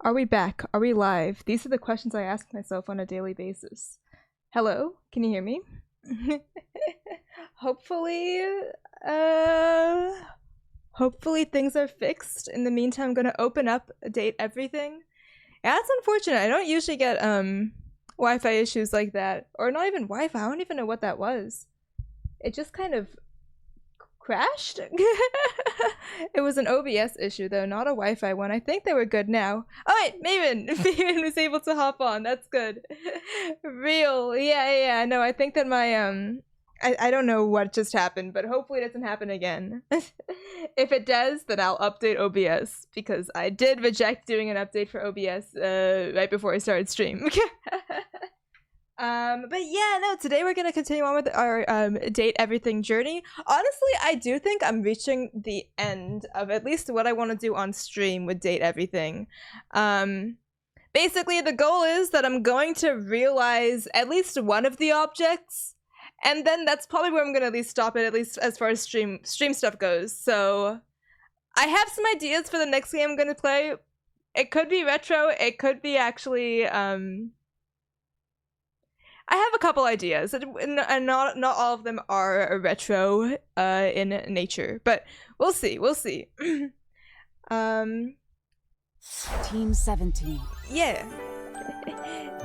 Are we back? Are we live? These are the questions I ask myself on a daily basis. Hello? Can you hear me? Hopefully, hopefully things are fixed. In the meantime, I'm gonna open up, date everything. Yeah, that's unfortunate. I don't usually get, Wi-Fi issues like that. Or not even Wi-Fi, I don't even know what that was. It just kind of crashed? It was an OBS issue though, not a Wi-Fi one. I think they were good now. Oh wait, Maven! Maven was able to hop on, that's good. Real, yeah, no, I think that my, I don't know what just happened, but hopefully it doesn't happen again. If it does, then I'll update OBS, because I did reject doing an update for OBS, right before I started stream. But yeah, no, today we're gonna continue on with our date everything journey. Honestly, I do think I'm reaching the end of at least what I want to do on stream with date everything. Basically the goal is that I'm going to realize at least one of the objects, and then that's probably where I'm gonna at least stop it, at least as far as stream stuff goes. So I have some ideas for the next game I'm gonna play. It could be retro, it could be actually I have a couple ideas, and not all of them are retro in nature, but we'll see. Team 17. Yeah.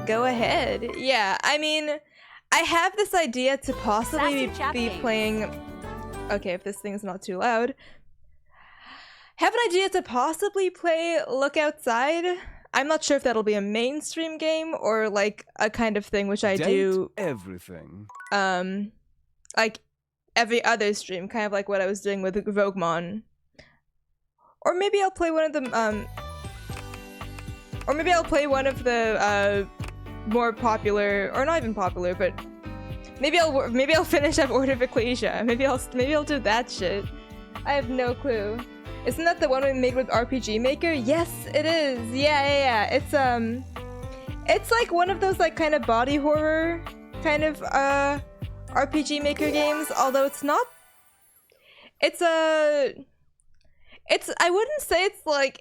Go ahead. Yeah, I mean, I have this idea to possibly be playing... Okay, if this thing's not too loud. Have an idea to possibly play Look Outside. I'm not sure if that'll be a mainstream game or like a kind of thing which I do everything. Like every other stream, kind of like what I was doing with Roguemon. Or maybe I'll play one of the more popular, or not even popular, but maybe I'll finish up Order of Ecclesia. Maybe I'll do that shit. I have no clue. Isn't that the one we made with RPG Maker? Yes, it is. Yeah. It's like one of those like kind of body horror kind of RPG Maker games. Although it's not. I wouldn't say it's like.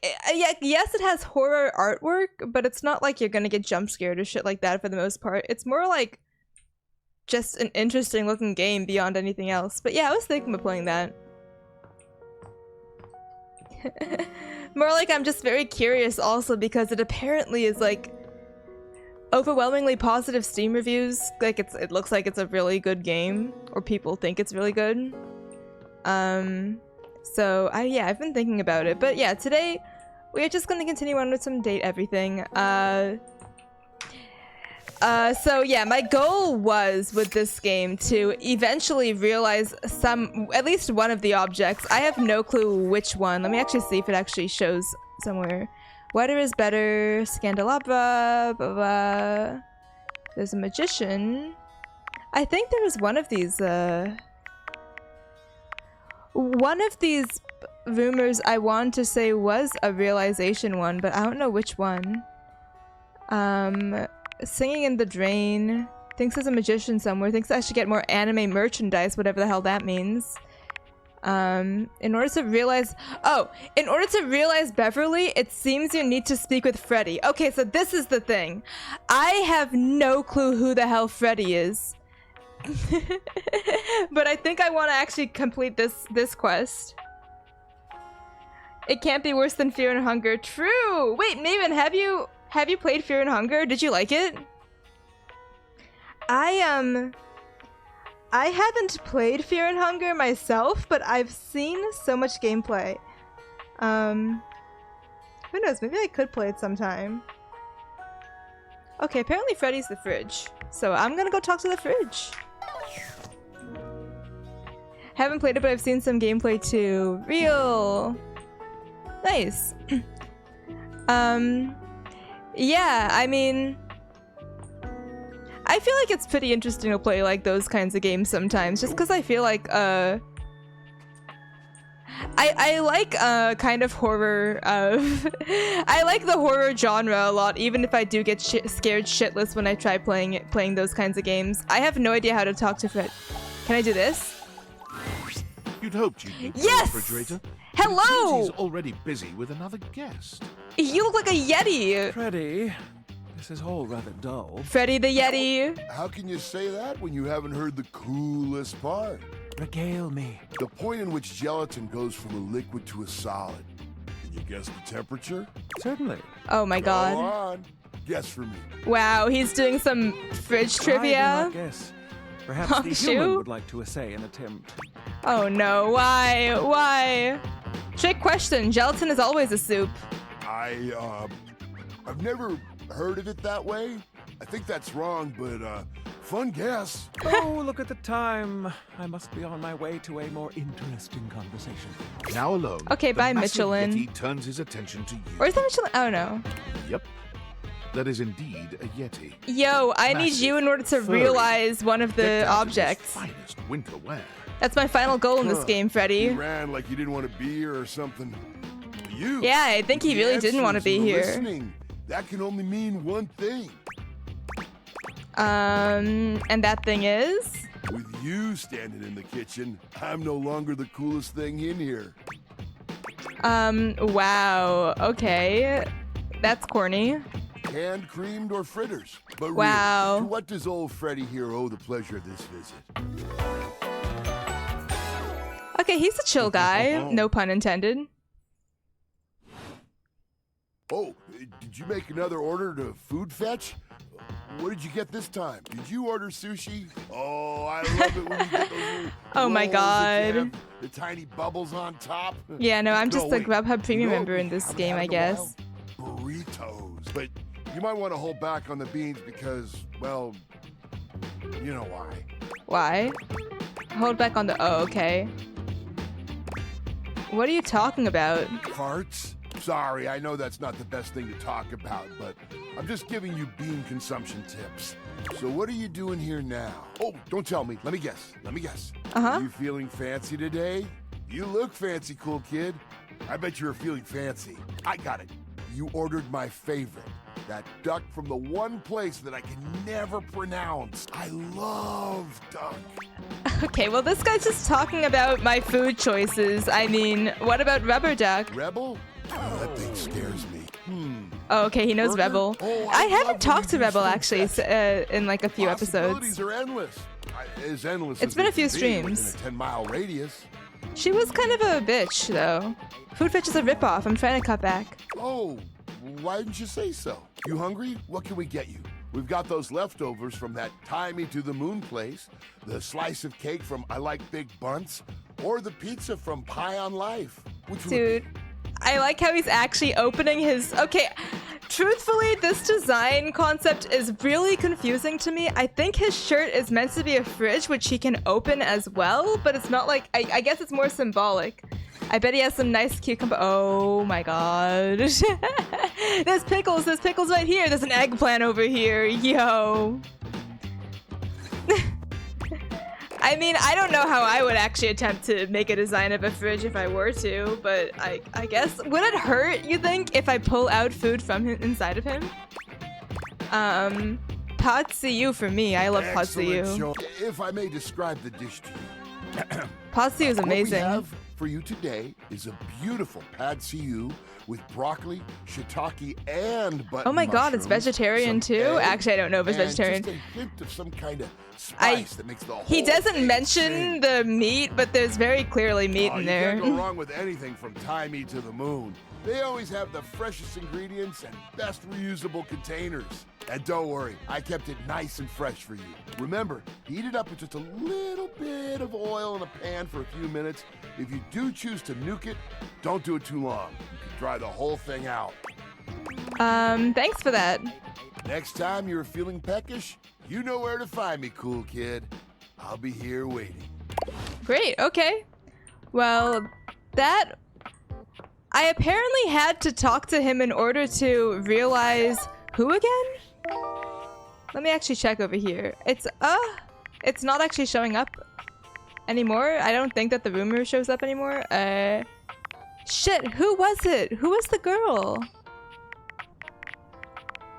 Yes, it has horror artwork, but it's not like you're gonna get jump scared or shit like that for the most part. It's more like just an interesting looking game beyond anything else. But yeah, I was thinking of playing that. More like I'm just very curious also because it apparently is like overwhelmingly positive Steam reviews. Like it looks like it's a really good game, or people think it's really good. So I've been thinking about it. But yeah, today we are just gonna continue on with some date everything. So yeah, my goal was with this game to eventually realize at least one of the objects. I have no clue which one. Let me actually see if it actually shows somewhere. Weather is better, Scandelabra, blah, blah. There's a magician. I think there was one of these rumors I want to say was a realization one, but I don't know which one. Singing in the Drain. Thinks there's a magician somewhere. Thinks I should get more anime merchandise, whatever the hell that means. In order to realize Beverly, it seems you need to speak with Freddy. Okay, so this is the thing. I have no clue who the hell Freddy is. But I think I want to actually complete this quest. It can't be worse than Fear and Hunger. True! Wait, Maven, have you played Fear and Hunger? Did you like it? I haven't played Fear and Hunger myself, but I've seen so much gameplay. Who knows? Maybe I could play it sometime. Okay, apparently Freddy's the fridge. So I'm gonna go talk to the fridge. Haven't played it, but I've seen some gameplay too. Real. Nice. Yeah, I mean, I feel like it's pretty interesting to play like those kinds of games sometimes, just because I feel like I like kind of horror. I like the horror genre a lot, even if I do get scared shitless when I try playing those kinds of games. I have no idea how to talk to Fred. Can I do this? You'd hoped you'd need Yes! the refrigerator. Hello! But it seems he's already busy with another guest. You look like a Yeti! Freddy, this is all rather dull. Freddy the Yeti. How can you say that when you haven't heard the coolest part? Regale me. The point in which gelatin goes from a liquid to a solid. Can you guess the temperature? Certainly. Oh my Go god. on. Guess for me. Wow, he's doing some fridge I trivia. do not guess. Perhaps Oh, the human shoot. would like to essay an attempt. Oh no, why? Why? Trick question. Gelatin is always a soup. I've never heard of it that way. I think that's wrong, but fun guess. Oh, look at the time. I must be on my way to a more interesting conversation. Now alone, Okay, the bye, massive Michelin. Yeti turns his attention to you. Or is that Michelin? Oh no. Yep. That is indeed a Yeti. Yo, I need Massive, you in order to furry, realize one of the Decked out in his objects. finest winter wear. That's my final goal in this Huh. game, You Freddy. ran like you didn't want to be here or something. You. Yeah, I think he with really the didn't want to answers be and the here. listening, that can only mean one thing. And that thing is? With you standing in the kitchen, I'm no longer the coolest thing in here. Wow. Okay. That's corny. Hand creamed or fritters. But really, Wow. to what does old Freddy here owe the pleasure of this visit? Okay, he's a chill guy. No pun intended. Oh, did you make another order to Food Fetch? What did you get this time? Did you order sushi? Oh, I love it when you get those little Oh my rolls that God. have the tiny bubbles on top. Yeah, no, I'm No, just a wait. Grubhub premium You know member what in we this haven't game, had I in a guess. while? Burritos. But you might want to hold back on the beans because, well, you know why. Why? Hold back on the. Oh, okay. What are you talking about? Farts? Sorry, I know that's not the best thing to talk about, but I'm just giving you bean consumption tips. So what are you doing here now? Oh, don't tell me. Let me guess. Uh-huh. Are you feeling fancy today? You look fancy, cool kid. I bet you were feeling fancy. I got it. You ordered my favorite. That duck from the one place that I can never pronounce. I love duck. Okay, well, this guy's just talking about my food choices. I mean, what about Rubber Duck? Rebel? Oh, that thing scares me. Oh, okay, he knows Burger? Rebel. Oh, I love haven't when talked you to do Rebel food actually fetch. in like a few Possibilities episodes. are endless. As endless It's as been they a few can be streams. within a 10-mile radius. She was kind of a bitch, though. Food Fetch is a ripoff. I'm trying to cut back. Oh, why didn't you say so? You hungry? What can we get you? We've got those leftovers from that Tie Me to the Moon place, the slice of cake from I Like Big Bunts, or the pizza from Pie on Life. Which would it Dude, I like how he's actually opening his. Okay, truthfully, this design concept is really confusing to me. I think his shirt is meant to be a fridge, which he can open as well, but it's not like. I guess it's more symbolic. I bet he has some nice cucumber. Oh my god. There's pickles right here. There's an eggplant over here. Yo. I mean, I don't know how I would actually attempt to make a design of a fridge if I were to, but I guess would it hurt, you think, if I pull out food from him inside of him? Pad see you for me. I love pad see Excellent you. show. If I may describe the dish to you. Pad see you is What we amazing. have for you today is a beautiful pad see ew with broccoli, shiitake, and button Oh my god, it's mushrooms, vegetarian some too? egg, Actually, I don't know if it's and vegetarian. Just a hint of some kind of spice that makes the whole He doesn't thing mention sing. the meat, but there's very clearly meat Oh, in you there. can't go wrong with anything from Tie Me to the Moon. They always have the freshest ingredients and best reusable containers. And don't worry, I kept it nice and fresh for you. Remember, heat it up with just a little bit of oil in a pan for a few minutes. If you do choose to nuke it, don't do it too long. You can dry the whole thing out. Thanks for that. Next time you're feeling peckish, you know where to find me, cool kid. I'll be here waiting. Great, okay. Well, that... I apparently had to talk to him in order to realize... Who again? Let me actually check over here. It's not actually showing up anymore. I don't think that the rumor shows up anymore. Shit, who was it? Who was the girl?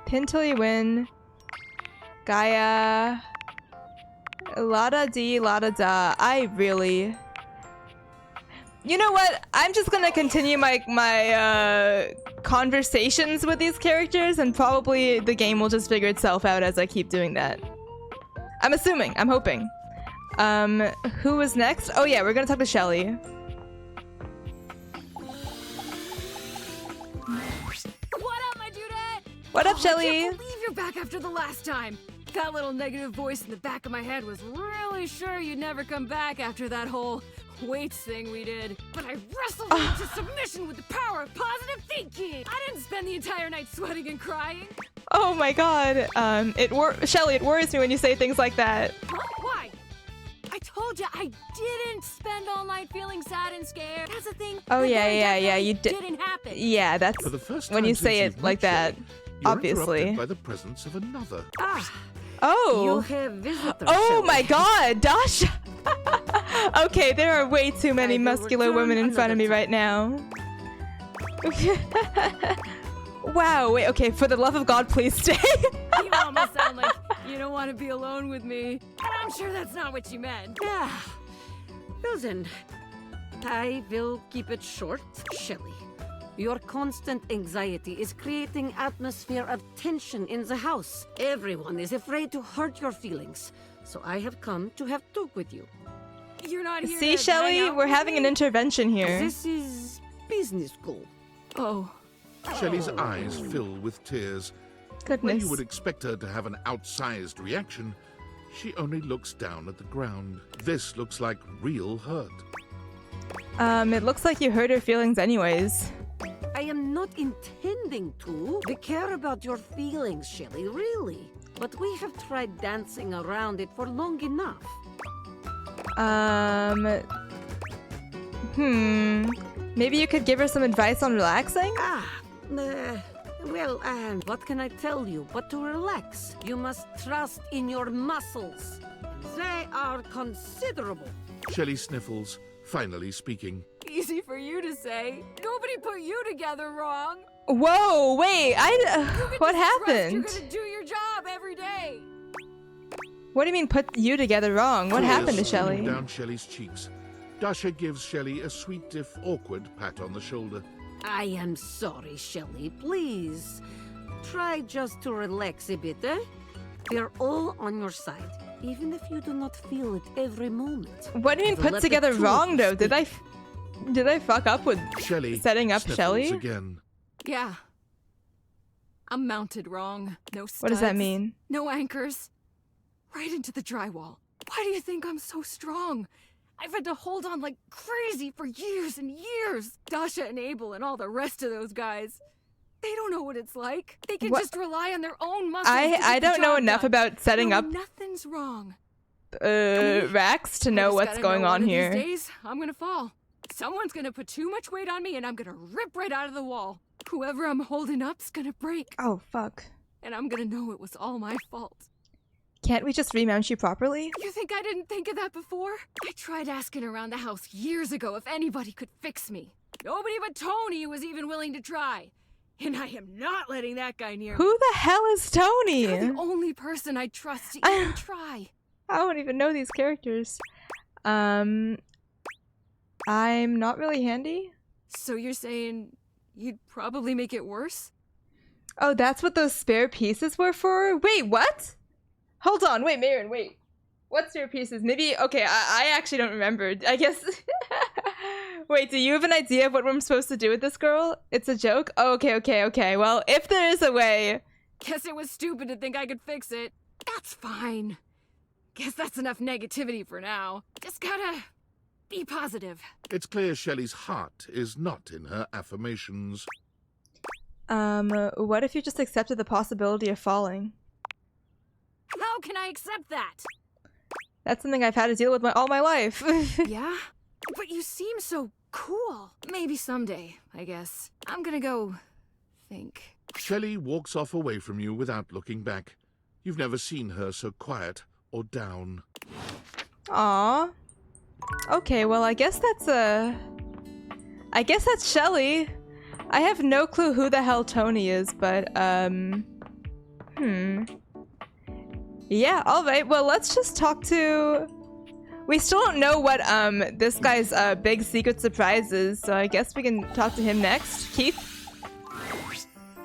Pin till you win. Gaia. La da dee, la da da. I really You know what? I'm just gonna continue my conversations with these characters, and probably the game will just figure itself out as I keep doing that. I'm assuming. I'm hoping. Who is next? Oh yeah, we're gonna talk to Shelly. What up, my dudette? What up, I Shelly? can't believe you're back after the last time. That little negative voice in the back of my head was really sure you'd never come back after that whole weights thing we did. But I wrestled you into submission with the power of positive thinking. I didn't spend the entire night sweating and crying. Oh my god. Shelly, it worries me when you say things like that. Huh? Why? I told you I didn't spend all night feeling sad and scared. That's the thing. Oh that yeah, very yeah, yeah. definitely You did. Didn't happen. Yeah, that's For the first when time you since say you've it like met that. Shelly, you're Obviously. interrupted by the presence of another. Ah, you Oh. have visitors. Oh Shelly. my god, Dasha. Okay, there are way too many I will muscular return women in front of me another right now. Wow, wait, okay, for the love of God, please stay. You almost sound like you don't want to be alone with me. And I'm sure that's not what you meant. Yeah. Well then, I will keep it short, Shelly. Your constant anxiety is creating atmosphere of tension in the house. Everyone is afraid to hurt your feelings, so I have come to have talk with you. You're not here See, to Shelly, hang out we're with having an me? intervention here. This is business school. Oh. Shelly's eyes fill with tears. When Goodness. you would expect her to have an outsized reaction, she only looks down at the ground. This looks like real hurt. It looks like you hurt her feelings anyways. I am not intending to. We care about your feelings, Shelly, really. But we have tried dancing around it for long enough. Maybe you could give her some advice on relaxing? What can I tell you but to relax? You must trust in your muscles. They are considerable. Shelley sniffles, finally speaking. Easy for you to say. Nobody put you together wrong. Whoa, wait, You can what just trust happened? You're gonna do your job every day. What do you mean put you together wrong? What Tears happened to stream Shelly? down Shelley's cheeks. Dasha gives Shelley a sweet if awkward pat on the shoulder. I am sorry, Shelly. Please, try just to relax a bit, eh? We're all on your side, even if you do not feel it every moment. What do you mean Let put the together two of wrong you though? speak. Did I fuck up with Shelley setting up sniffles Shelly? again. Yeah. I'm mounted wrong. No studs. What does that mean? No anchors. Right into the drywall. Why do you think I'm so strong? I've had to hold on like crazy for years and years. Dasha and Abel and all the rest of those guys. They don't know what it's like. They can What? just rely on their own muscles. to I get the don't know job enough done. about setting No, up Nothing's wrong. Rax to I know just what's gotta going know on one of here. These days, I'm gonna fall. Someone's gonna put too much weight on me and I'm gonna rip right out of the wall. Whoever I'm holding up's gonna break. Oh fuck. And I'm gonna know it was all my fault. Can't we just remount you properly? You think I didn't think of that before? I tried asking around the house years ago if anybody could fix me. Nobody but Tony was even willing to try. And I am not letting that guy near me. Who the hell is Tony? You're the only person I trust to even try. I don't even know these characters. I'm not really handy. So you're saying you'd probably make it worse? Oh, that's what those spare pieces were for? Wait, what? Hold on, wait, Marin, wait. What spare pieces? Maybe, okay, I actually don't remember. I guess... Wait, do you have an idea of what we're supposed to do with this girl? It's a joke? Oh, okay. Well, if there is a way... Guess it was stupid to think I could fix it. That's fine. Guess that's enough negativity for now. Just gotta be positive. It's clear Shelley's heart is not in her affirmations. What if you just accepted the possibility of falling? How can I accept that? That's something I've had to deal with all my life. Yeah? But you seem so cool. Maybe someday, I guess. I'm gonna go think. Shelley walks off away from you without looking back. You've never seen her so quiet or down. Aw. Okay, well, I guess that's Shelly. I have no clue who the hell Tony is, but, Yeah, alright, well, let's just talk to... We still don't know what this guy's big secret surprise is, so I guess we can talk to him next. Keith?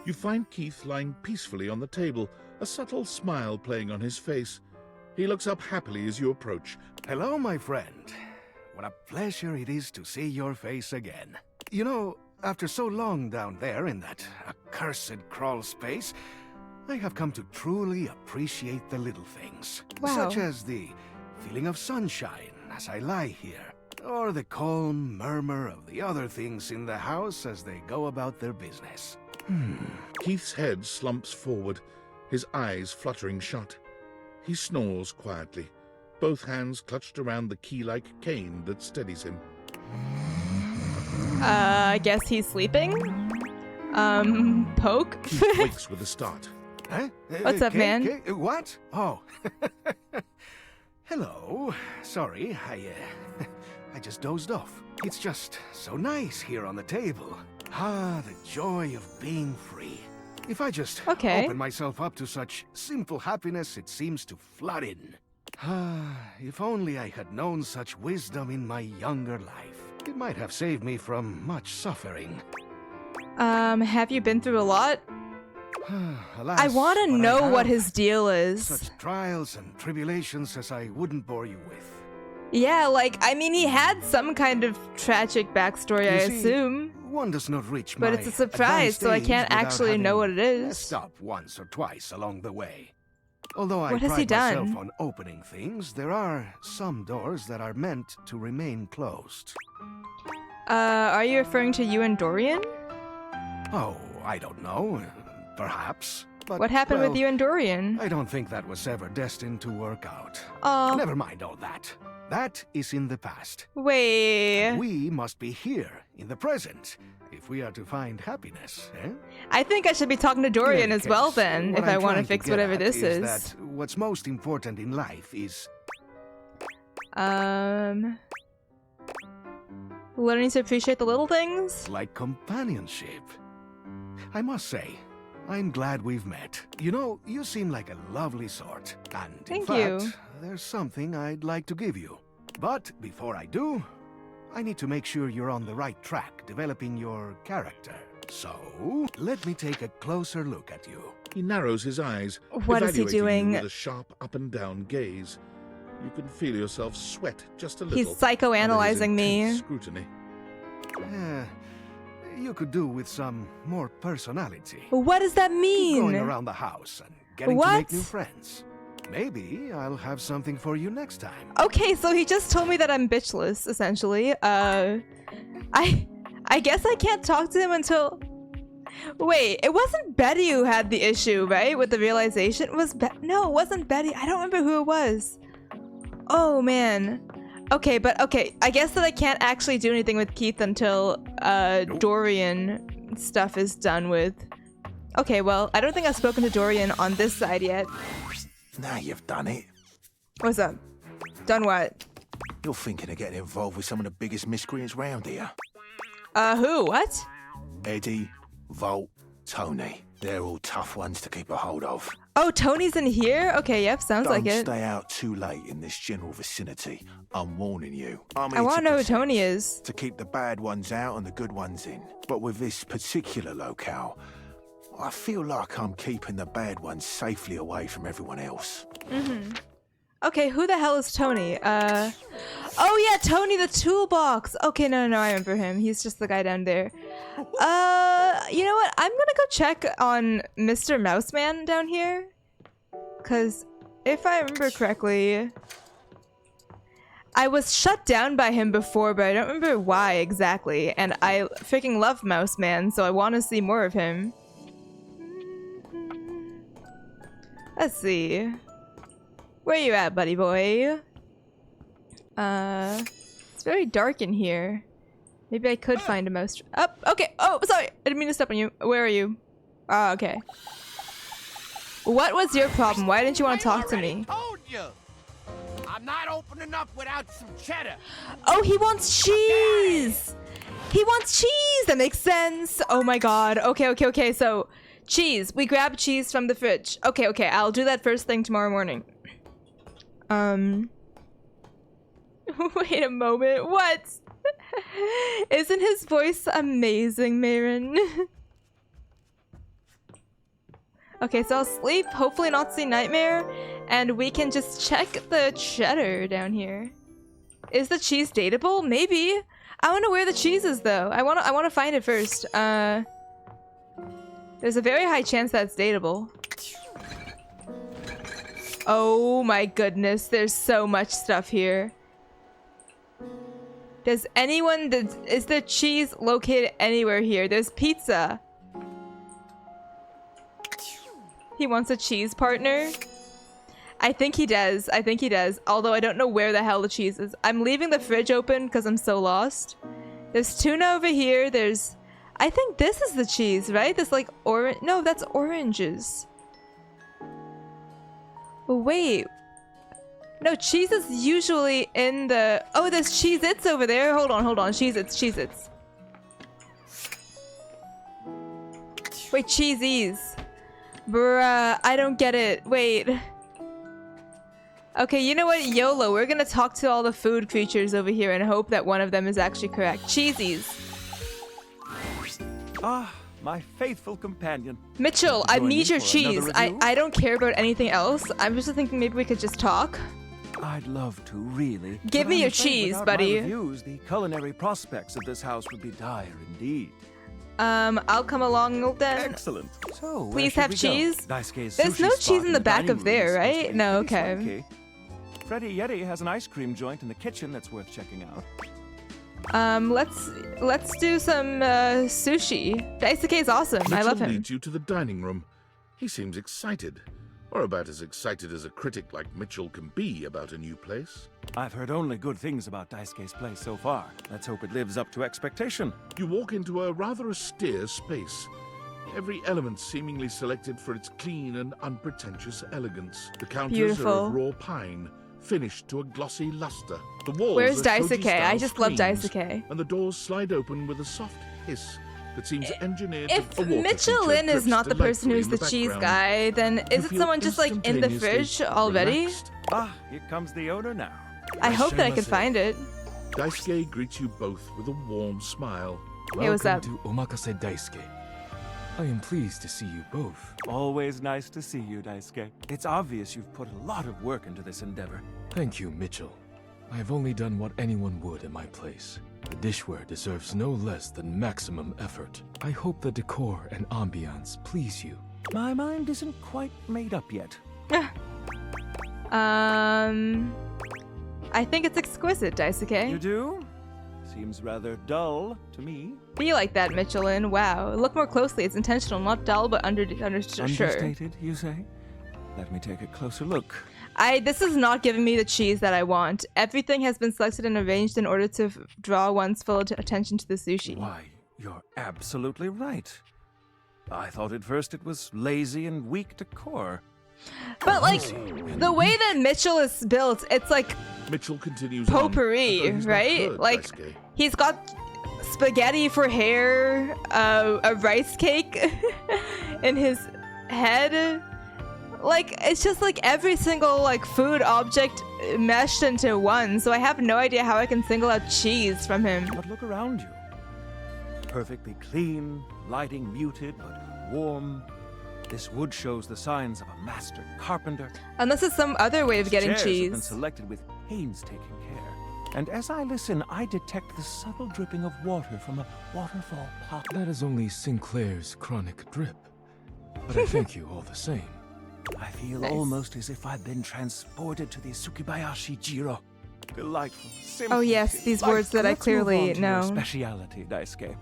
You find Keith lying peacefully on the table, a subtle smile playing on his face. He looks up happily as you approach. Hello, my friend. What a pleasure it is to see your face again. You know, after so long down there in that accursed crawl space, I have come to truly appreciate the little things. Wow. Such as the feeling of sunshine as I lie here, or the calm murmur of the other things in the house as they go about their business. Keith's head slumps forward, his eyes fluttering shut. He snores quietly, both hands clutched around the key-like cane that steadies him. I guess he's sleeping? Poke? Keith wakes with a start. Huh? What's up, man? What? Oh. Hello. Sorry, I just dozed off. It's just so nice here on the table. Ah, the joy of being free. If I just open myself up to such simple happiness, it seems to flood in. Ah, if only I had known such wisdom in my younger life. It might have saved me from much suffering. Have you been through a lot? Alas, I want to but I know what have his deal is. such trials and tribulations as I wouldn't bore you with. Yeah, like, I mean, he had some kind of tragic backstory, I You see, assume. One does not reach But my it's a surprise, advanced so I age can't without actually know having what it is. messed up once or twice along the way. Although I What has he pride myself done? on opening things, there are some doors that are meant to remain closed. Are you referring to you and Dorian? Oh, I don't know. Perhaps. But, What happened well, with you and Dorian? I don't think that was ever destined to work out. Oh, Never mind all that. That is in the past. wait. We must be here, in the present, if we are to find happiness, eh? I think I should be talking to Dorian In any as well case, then, what if I I'm want to trying fix get whatever at this is. that what's most important in life is Learning to appreciate the little things? like companionship. I must say, I'm glad we've met. You know, you seem like a lovely sort. And in Thank fact, you. there's something I'd like to give you. But before I do, I need to make sure you're on the right track developing your character. So, let me take a closer look at you. He narrows his eyes, What is he evaluating doing? you with a sharp up-and-down gaze. You can feel yourself sweat just a little. He's under his psychoanalyzing me. intense scrutiny. You could do with some more personality. What does that Going mean? around the house and getting to make new friends. Maybe I'll have something for you next time. Okay, so he just told me that I'm bitchless, essentially. I guess I can't talk to him until... Wait, it wasn't Betty who had the issue, right? With the realization? No, it wasn't Betty. I don't remember who it was. Oh, man. Okay, but okay. I guess that I can't actually do anything with Keith until Dorian stuff is done with. Okay, well, I don't think I've spoken to Dorian on this side yet. Now you've done it. What's up? Done what? You're thinking of getting involved with some of the biggest miscreants round here. Who? What? Eddie, Volt, Tony. They're all tough ones to keep a hold of. Oh, Tony's in here? Okay, yep, sounds Don't like it. stay out too late in this general vicinity. I'm warning you. I want to know who Tony is. To keep the bad ones out and the good ones in. But with this particular locale, I feel like I'm keeping the bad ones safely away from everyone else. Okay, who the hell is Tony? Oh yeah, Tony the Toolbox! Okay, no, I remember him. He's just the guy down there. You know what? I'm gonna go check on Mr. Mouseman down here. Cause, if I remember correctly... I was shut down by him before, but I don't remember why exactly. And I freaking love Mouseman, so I want to see more of him. Let's see. Where you at, buddy boy? It's very dark in here. Maybe I could find a mouse. Oh, okay. Oh, sorry. I didn't mean to step on you. Where are you? Ah, okay. What was your problem? Why didn't you want to talk to me? Told you. I'm not opening up without some cheddar. Oh, he wants cheese! He wants cheese! That makes sense. Oh my god. Okay. So, cheese. We grab cheese from the fridge. Okay. I'll do that first thing tomorrow morning. Wait a moment, what? Isn't his voice amazing, Mayrin? Okay, so I'll sleep, hopefully not see Nightmare, and we can just check the cheddar down here. Is the cheese dateable? Maybe. I want to know where the cheese is though. I want to find it first. There's a very high chance that it's dateable. Oh my goodness, there's so much stuff here. Is the cheese located anywhere here? There's pizza. He wants a cheese partner. I think he does. I think he does. Although I don't know where the hell the cheese is. I'm leaving the fridge open because I'm so lost. There's tuna over here. There's... I think this is the cheese, right? This like orange... No, that's oranges. Wait. No, cheese is usually in the... Oh, there's Cheez-Its over there. Hold on. Cheez-Its. Wait, cheesies. Bruh, I don't get it. Wait. Okay, you know what? YOLO. We're gonna talk to all the food creatures over here and hope that one of them is actually correct. Cheesies. Ah, my faithful companion. Mitchell, I need your cheese. I don't care about anything else. I'm just thinking maybe we could just talk. I'd love to, really. Give me your cheese, buddy. My reviews, the culinary prospects of this house would be dire indeed. I'll come along then. Excellent. So, please have cheese. There's no cheese in the back of there, right? No, okay. Freddy Yeti has an ice cream joint in the kitchen that's worth checking out. Let's do some sushi. Daisuke is awesome. Mitchell I love him. leads you to the dining room. He seems excited. Or about as excited as a critic like Mitchell can be about a new place. I've heard only good things about Daisuke's place so far. Let's hope it lives up to expectation. You walk into a rather austere space. Every element seemingly selected for its clean and unpretentious elegance. The counters are of raw pine, finished to a glossy luster. The walls Where's are Daisuke? I just love screens, Daisuke. And the doors slide open with a soft hiss that seems engineered if to a Michelin is not the person who's the cheese guy, then is it someone just like in the fridge already? Relaxed. Ah, here comes the owner now. I hope that I can find it. Daisuke greets you both with a warm smile. Hey, what's up? Welcome to Omakase Daisuke. I am pleased to see you both. Always nice to see you, Daisuke. It's obvious you've put a lot of work into this endeavor. Thank you, Mitchell. I have only done what anyone would in my place. The dishware deserves no less than maximum effort. I hope the decor and ambiance please you. My mind isn't quite made up yet. I think it's exquisite, Daisuke. You do? Seems rather dull to me. Be like that, Michelin. Wow. Look more closely. It's intentional, not dull, but understated, Understated, you say? Let me take a closer look. This is not giving me the cheese that I want. Everything has been selected and arranged in order to draw one's full attention to the sushi. Why, you're absolutely right. I thought at first it was lazy and weak decor. But like, the way that Mitchell is built, it's like Mitchell continues potpourri, right? Like, he's got spaghetti for hair, a rice cake in his head. Like, it's just like every single like food object meshed into one, so I have no idea how I can single out cheese from him. But look around you. Perfectly clean, lighting muted but warm. This wood shows the signs of a master carpenter. Unless it's some other way of getting Chairs cheese. have been selected with painstaking care. And as I listen, I detect the subtle dripping of water from a waterfall pot. That is only Sinclair's chronic drip. But I thank you all the same. I feel almost as if I've been transported to the Tsukibayashi Jiro. Delightful, simple. Oh yes, these words that I clearly know. Speciality, Daisuke.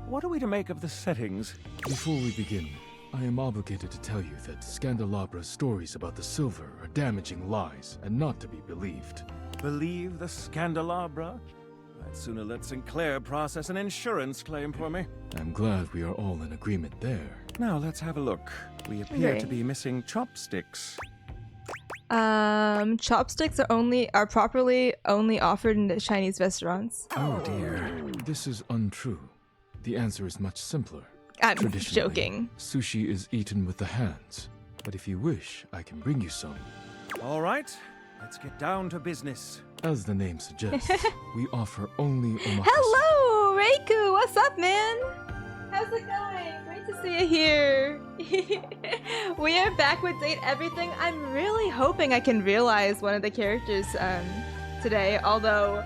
What are we to make of the settings? Before we begin, I am obligated to tell you that Scandalabra's stories about the silver are damaging lies and not to be believed. Believe the Scandalabra? I'd sooner let Sinclair process an insurance claim for me. I'm glad we are all in agreement there. Now let's have a look. We appear to be missing chopsticks. Chopsticks are properly only offered in the Chinese restaurants. Oh dear. This is untrue. The answer is much simpler. I'm Traditionally, joking. Sushi is eaten with the hands, but if you wish, I can bring you some. All right, let's get down to business. As the name suggests, we offer only omakase. Hello, Reiku! What's up, man? How's it going? Great to see you here. We are back with Date Everything. I'm really hoping I can realize one of the characters today, although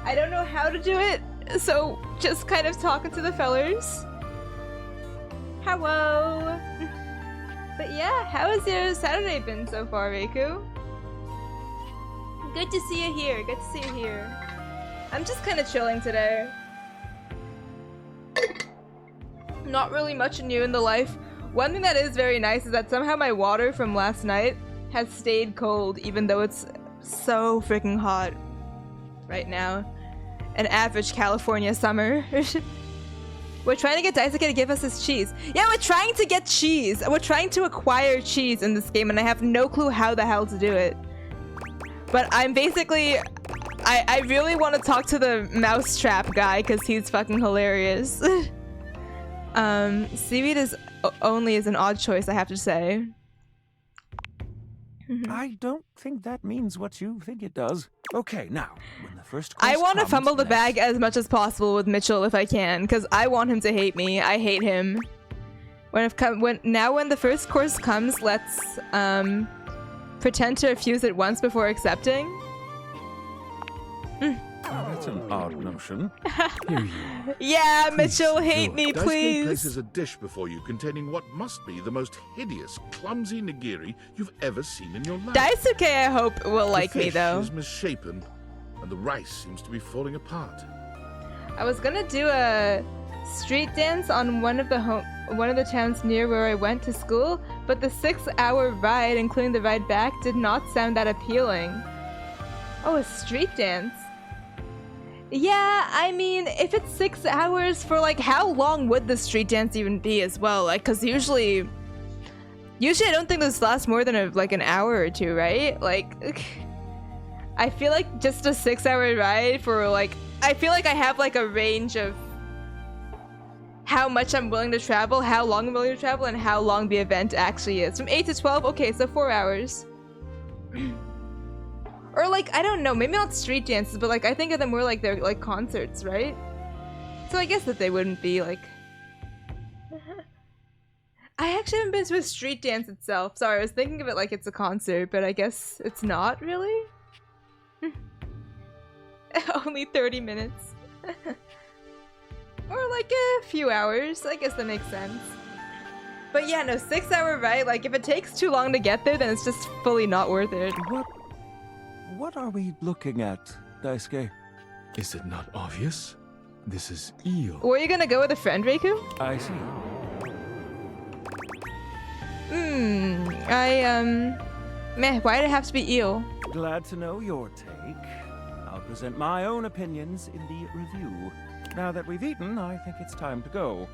I don't know how to do it, so just kind of talking to the fellers. Hello! But yeah, how has your Saturday been so far, Reiku? Good to see you here. Good to see you here. I'm just kind of chilling today. Not really much new in the life. One thing that is very nice is that somehow my water from last night has stayed cold even though it's so freaking hot right now. An average California summer. We're trying to get Daisuke to give us his cheese. Yeah, we're trying to get cheese. We're trying to acquire cheese in this game and I have no clue how the hell to do it. But I'm basically... I really want to talk to the mousetrap guy because he's fucking hilarious. Seaweed is only is an odd choice, I have to say. I don't think that means what you think it does. Okay, now, when the first I want to fumble the bag as much as possible with Mitchell if I can, because I want him to hate me. I hate him. When the first course comes, let's pretend to refuse it once before accepting. That's an odd notion. Here you are. Yeah, Mitchell, hate me, Daisuke please. places a dish before you containing what must be the most hideous, clumsy nigiri you've ever seen in your life. Daisuke, I hope, will like me, though. The fish is misshapen, and the rice seems to be falling apart. I was gonna do a street dance on one of the towns near where I went to school, but the 6-hour ride, including the ride back, did not sound that appealing. Oh, a street dance. Yeah, I mean, if it's 6 hours for like, how long would the street dance even be as well? Like, cause usually I don't think those last more than an hour or two, right? Like, I feel like just a 6-hour ride for like, I feel like I have like a range of how much I'm willing to travel, how long I'm willing to travel, and how long the event actually is. From 8 to 12, okay, so 4 hours. Or like, I don't know, maybe not street dances, but like I think of them more like they're like concerts, right? So I guess that they wouldn't be like... I actually haven't been to a street dance itself. Sorry, I was thinking of it like it's a concert, but I guess it's not really? Only 30 minutes. Or like a few hours. I guess that makes sense. But yeah, no, 6-hour ride, like if it takes too long to get there, then it's just fully not worth it. What are we looking at, Daisuke? Is it not obvious? This is eel. Were you gonna go with a friend, Reiku? I see. Meh, why'd it have to be eel? Glad to know your take. I'll present my own opinions in the review. Now that we've eaten, I think it's time to go.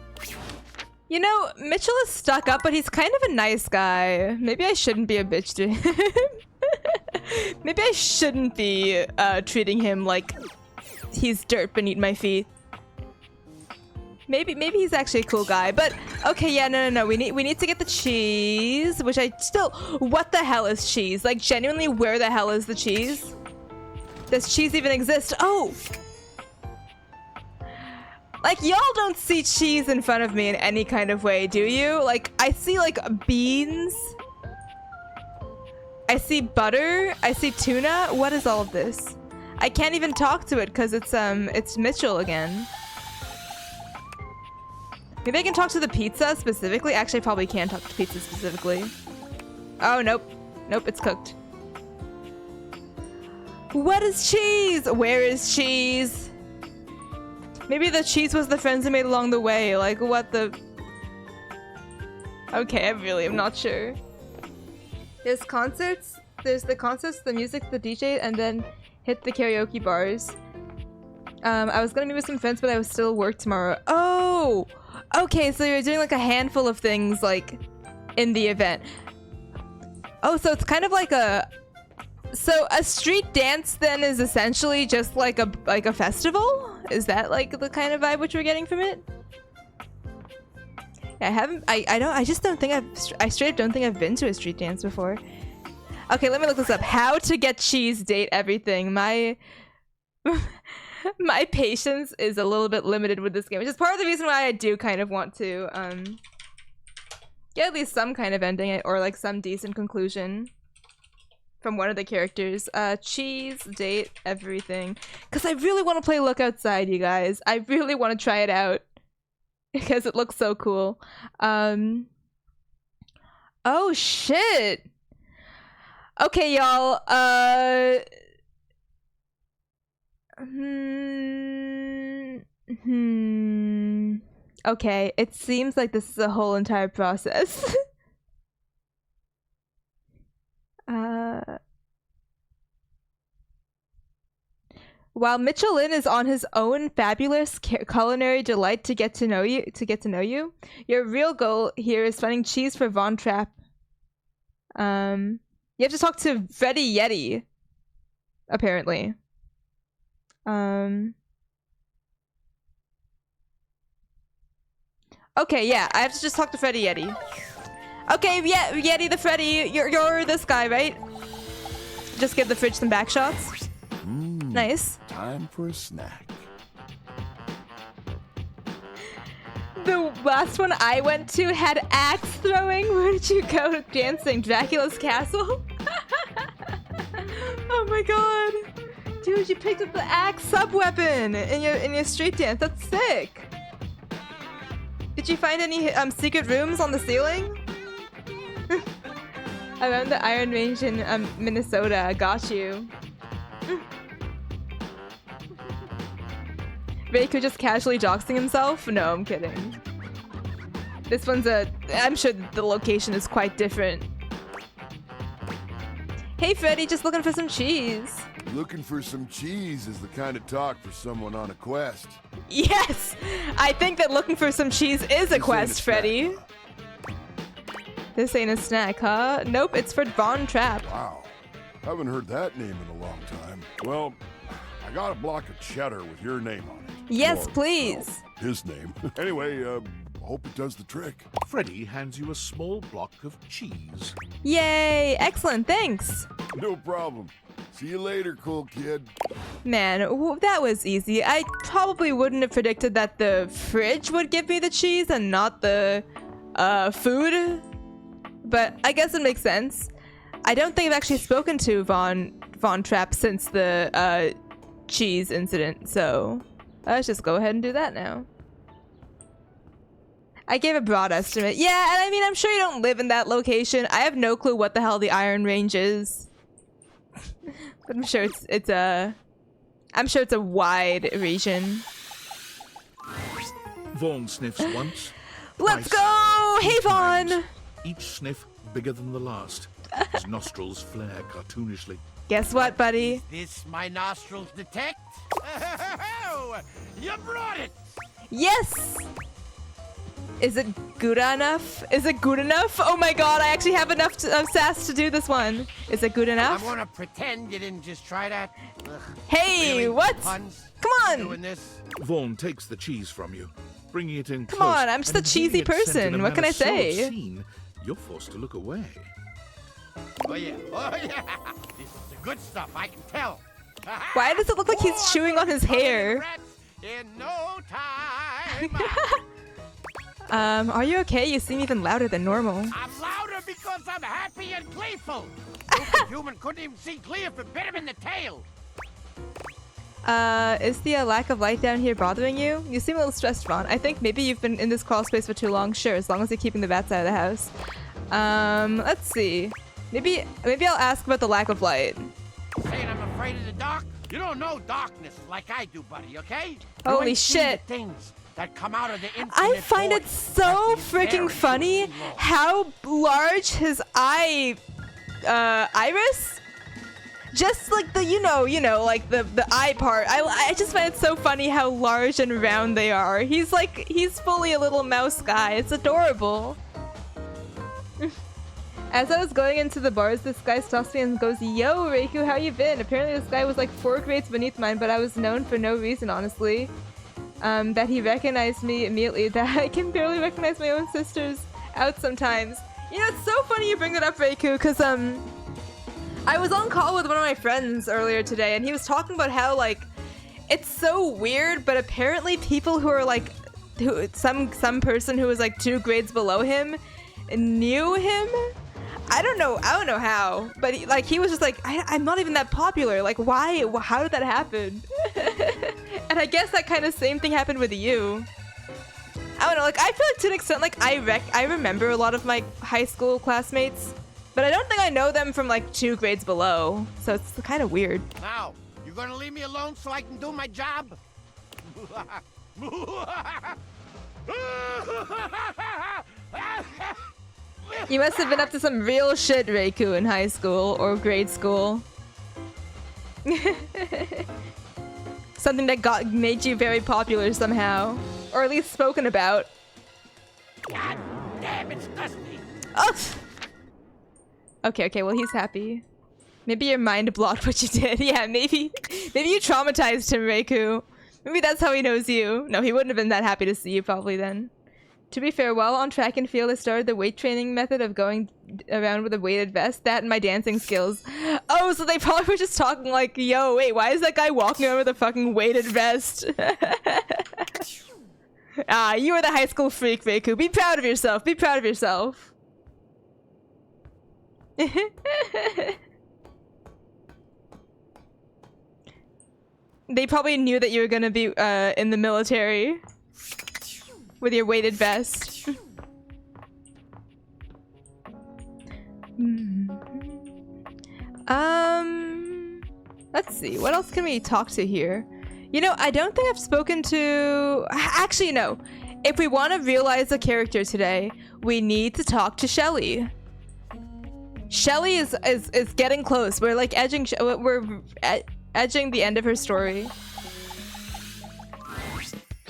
You know, Mitchell is stuck up, but he's kind of a nice guy. Maybe I shouldn't be a bitch to him. Maybe I shouldn't be treating him like he's dirt beneath my feet. Maybe he's actually a cool guy, but okay, yeah, no. We need to get the cheese, which I still. What the hell is cheese? Like, genuinely, where the hell is the cheese? Does cheese even exist? Oh. Like, y'all don't see cheese in front of me in any kind of way, do you? Like, I see, like, beans. I see butter. I see tuna. What is all of this? I can't even talk to it because it's Mitchell again. Maybe I can talk to the pizza specifically? Actually, I probably can talk to pizza specifically. Oh, nope. Nope, it's cooked. What is cheese? Where is cheese? Maybe the cheese was the friends I made along the way. Like, what the... Okay, I really am not sure. There's concerts. There's the concerts, the music, the DJ, and then hit the karaoke bars. I was gonna meet with some friends, but I was still at work tomorrow. Oh! Okay, so you're doing like a handful of things, like, in the event. Oh, so it's kind of like a... So a street dance then is essentially just like a festival? Is that like the kind of vibe which we're getting from it? I straight up don't think I've been to a street dance before. Okay, let me look this up. How to get cheese, date everything. My my patience is a little bit limited with this game, which is part of the reason why I do kind of want to get at least some kind of ending or like some decent conclusion from one of the characters. Cheese, date everything. Because I really want to play Look Outside, you guys. I really want to try it out because it looks so cool. Oh shit. Okay, y'all. Okay, it seems like this is a whole entire process. While Michelin is on his own fabulous culinary delight to get to know you, your real goal here is finding cheese for Von Trapp. You have to talk to Freddy Yeti, apparently. Okay, yeah, I have to just talk to Freddy Yeti. Okay, yeah, Yeti the Freddy, you're this guy, right? Just give the fridge some back shots. Nice. Time for a snack. The last one I went to had axe throwing. Where did you go dancing? Dracula's castle? Oh my god. Dude, you picked up the axe sub-weapon in your street dance. That's sick. Did you find any secret rooms on the ceiling? Around the Iron Range in Minnesota. Got you. Reiku just casually doxing himself? No, I'm kidding. This one's I'm sure the location is quite different. Hey Freddy, just looking for some cheese. Looking for some cheese is the kind of talk for someone on a quest. Yes! I think that looking for some cheese is a quest, Freddy. This ain't a snack, huh? Nope, it's for Von Trapp. Wow. Haven't heard that name in a long time. Well, I got a block of cheddar with your name on it. Yes, please. Well, his name. Anyway, hope it does the trick. Freddy hands you a small block of cheese. Yay! Excellent, thanks. No problem. See you later, cool kid. Man, that was easy. I probably wouldn't have predicted that the fridge would give me the cheese and not the food. But I guess it makes sense. I don't think I've actually spoken to Von Trapp since the cheese incident, so let's just go ahead and do that now. I gave a broad estimate. Yeah, and I mean, I'm sure you don't live in that location. I have no clue what the hell the Iron Range is. But I'm sure it's a wide region. Vaughn sniffs once. Let's go! Hey, Vaughn! Each sniff bigger than the last. His nostrils flare cartoonishly. Guess what, buddy? Is this my nostrils detect? You brought it! Yes! Is it good enough? Is it good enough? Oh my god, I actually have enough sass to do this one. Is it good enough? I'm gonna pretend you didn't just try that. Ugh. Hey, Really? what? Puns? Come on! Doing this? Vaughn takes the cheese from you, bringing it in Come close, on, I'm just a and cheesy viewing it sent in a person. What can I manner so say? obscene, you're forced to look away. Oh yeah, oh yeah. This is the good stuff, I can tell. Why does it look like he's chewing on his hair? In no time. Are you okay? You seem even louder than normal. I'm louder because I'm happy and gleeful. Stupid human couldn't even see clear if it bit him in the tail. Is the lack of light down here bothering you? You seem a little stressed, Vaughn. I think maybe you've been in this crawl space for too long. Sure, as long as you're keeping the bats out of the house. Let's see. Maybe I'll ask about the lack of light. Saying I'm afraid of the dark? You don't know darkness like I do, buddy, okay? Holy You ain't seen shit. the things that come out of the I find it so freaking funny how large his iris, just like the like the eye part. I just find it so funny how large and round they are. He's fully a little mouse guy. It's adorable. As I was going into the bars, this guy stops me and goes, "Yo, Reiku, how you been?" Apparently this guy was like 4 grades beneath mine, but I was known for no reason, honestly. That he recognized me immediately. That I can barely recognize my own sisters out sometimes. You know, it's so funny you bring that up, Reiku, because I was on call with one of my friends earlier today, and he was talking about how, like, it's so weird, but apparently people who are, like, some person who was, like, 2 grades below him knew him. I don't know how, but he was just like, I'm not even that popular. Like, why? How did that happen? And I guess that kind of same thing happened with you. I don't know, like, I feel like to an extent, like, I remember a lot of my high school classmates, but I don't think I know them from, like, 2 grades below, so it's kind of weird. Now, you gonna leave me alone so I can do my job? You must have been up to some real shit, Reiku, in high school or grade school. Something that made you very popular somehow. Or at least spoken about. God damn, it's dusty. Oh! Okay, well, he's happy. Maybe your mind blocked what you did. Yeah, maybe you traumatized him, Reiku. Maybe that's how he knows you. No, he wouldn't have been that happy to see you probably then. To be fair, while on track and field, I started the weight training method of going around with a weighted vest. That and my dancing skills. Oh, so they probably were just talking like, yo, wait, why is that guy walking around with a fucking weighted vest? Ah, you are the high school freak, Reiku. Be proud of yourself. Be proud of yourself. They probably knew that you were gonna be in the military. With your weighted vest. Let's see. What else can we talk to here? You know, I don't think I've spoken to... Actually, no. If we want to realize a character today, we need to talk to Shelly. Shelly is getting close. We're like edging the end of her story.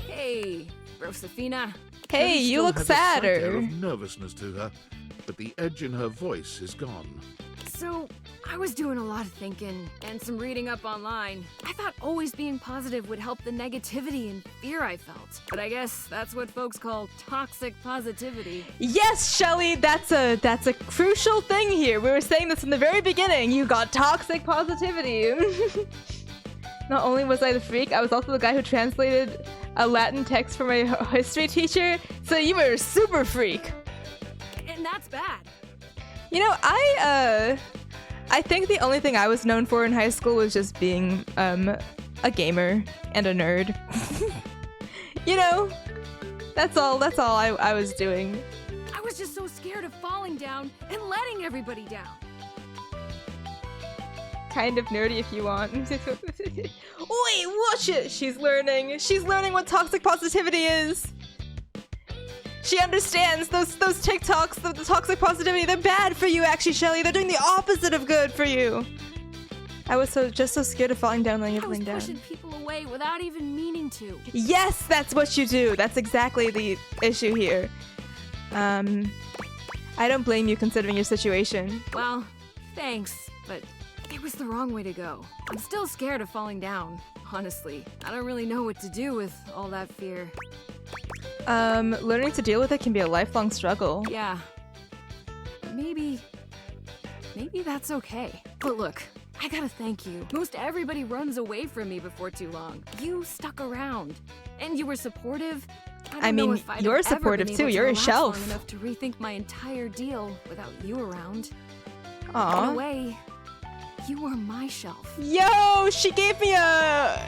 Hey, Rosefina. Hey, you look sadder. There's a slight air of nervousness to her, but the edge in her voice is gone. So, I was doing a lot of thinking and some reading up online. I thought always being positive would help the negativity and fear I felt. But I guess that's what folks call toxic positivity. Yes, Shelly, that's a crucial thing here. We were saying this in the very beginning. You got toxic positivity. Not only was I the freak, I was also the guy who translated a Latin text for my history teacher. So you were a super freak. And that's bad. You know, I think the only thing I was known for in high school was just being a gamer and a nerd. You know, that's all I was doing. I was just so scared of falling down and letting everybody down. Kind of nerdy if you want. Wait, watch it! She's learning what toxic positivity is. She understands those TikToks, the toxic positivity, they're bad for you actually, Shelly. They're doing the opposite of good for you. I was just so scared of falling down and falling down. I was pushing people away without even meaning to. Yes, that's what you do. That's exactly the issue here. I don't blame you considering your situation. Well, thanks, but it was the wrong way to go. I'm still scared of falling down, honestly. I don't really know what to do with all that fear. Learning to deal with it can be a lifelong struggle. Yeah. Maybe that's okay. But look, I gotta thank you. Most everybody runs away from me before too long. You stuck around, and you were supportive. I mean, you're supportive too. You're a shelf. Long enough to rethink my entire deal without you around. Aww. In a way, you were my shelf. Yo, she gave me a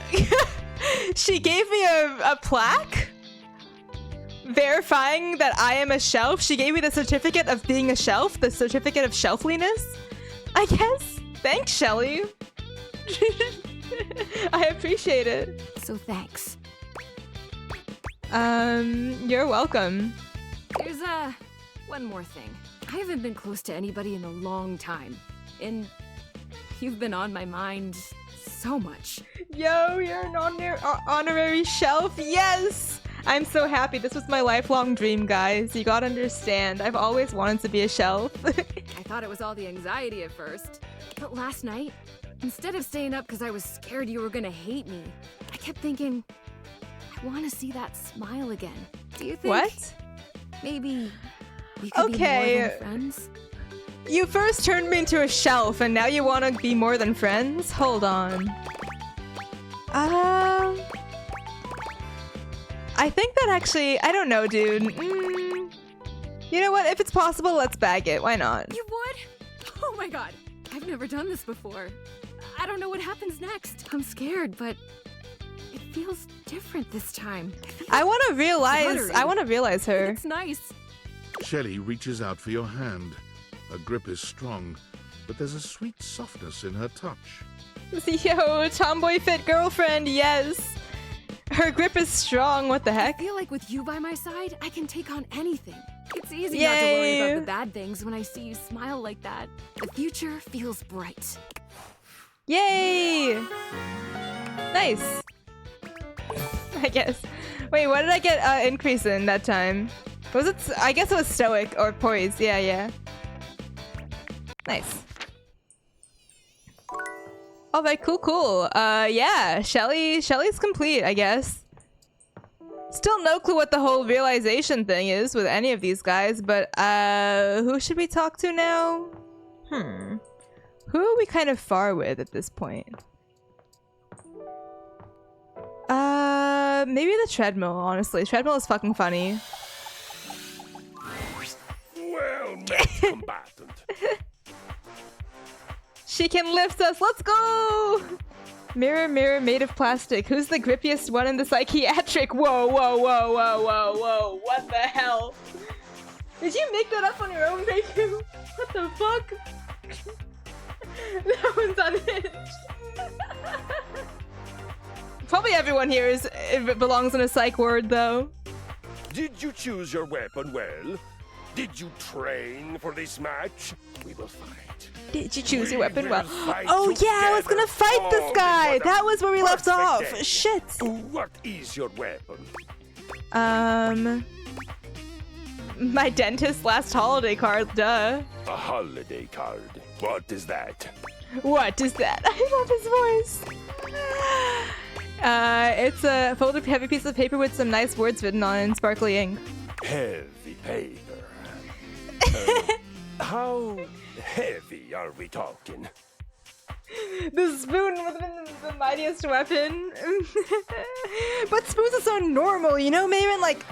plaque verifying that I am a shelf. She gave me the certificate of being a shelf, the certificate of shelfliness, I guess. Thanks, Shelly. I appreciate it. So thanks. You're welcome. There's one more thing. I haven't been close to anybody in a long time, and you've been on my mind so much. Yo, you're an honorary shelf. Yes! I'm so happy. This was my lifelong dream, guys. You gotta understand. I've always wanted to be a shelf. I thought it was all the anxiety at first. But last night, instead of staying up because I was scared you were gonna hate me, I kept thinking, I want to see that smile again. Do you think? What? Maybe we could be more than friends? You first turned me into a shelf, and now you want to be more than friends? Hold on. I think that actually... I don't know, dude. You know what? If it's possible, let's bag it. Why not? You would? Oh my god. I've never done this before. I don't know what happens next. I'm scared, but it feels different this time. I want to realize her. It's nice. Shelly reaches out for your hand. Her grip is strong, but there's a sweet softness in her touch. Yo, tomboy fit girlfriend, yes. Her grip is strong, what the heck? I feel like with you by my side, I can take on anything. It's easy not to worry about the bad things when I see you smile like that. The future feels bright. Yay! Nice. I guess. Wait, what did I get increase in that time? Was it? I guess it was stoic or poise. Yeah. Nice. Alright, cool. Yeah, Shelly's complete, I guess. Still no clue what the whole realization thing is with any of these guys, but who should we talk to now? Who are we kind of far with at this point? Maybe the treadmill, honestly. Treadmill is fucking funny. Well met, combatant. She can lift us. Let's go! Mirror, mirror made of plastic. Who's the grippiest one in the psychiatric? Whoa. What the hell? Did you make that up on your own, Riku? What the fuck? That one's unhinged. Probably everyone here belongs in a psych ward, though. Did you choose your weapon well? Did you train for this match? We will fight. Did you choose your weapon well? Oh yeah, I was gonna fight this guy! That was where we left off! Shit! What is your weapon? My dentist last holiday card, duh. A holiday card. What is that? What is that? I love his voice. It's a folded heavy piece of paper with some nice words written on it in sparkly ink. Heavy paper. How heavy are we talking? The spoon would have been the mightiest weapon. But spoons are so normal, you know, maybe like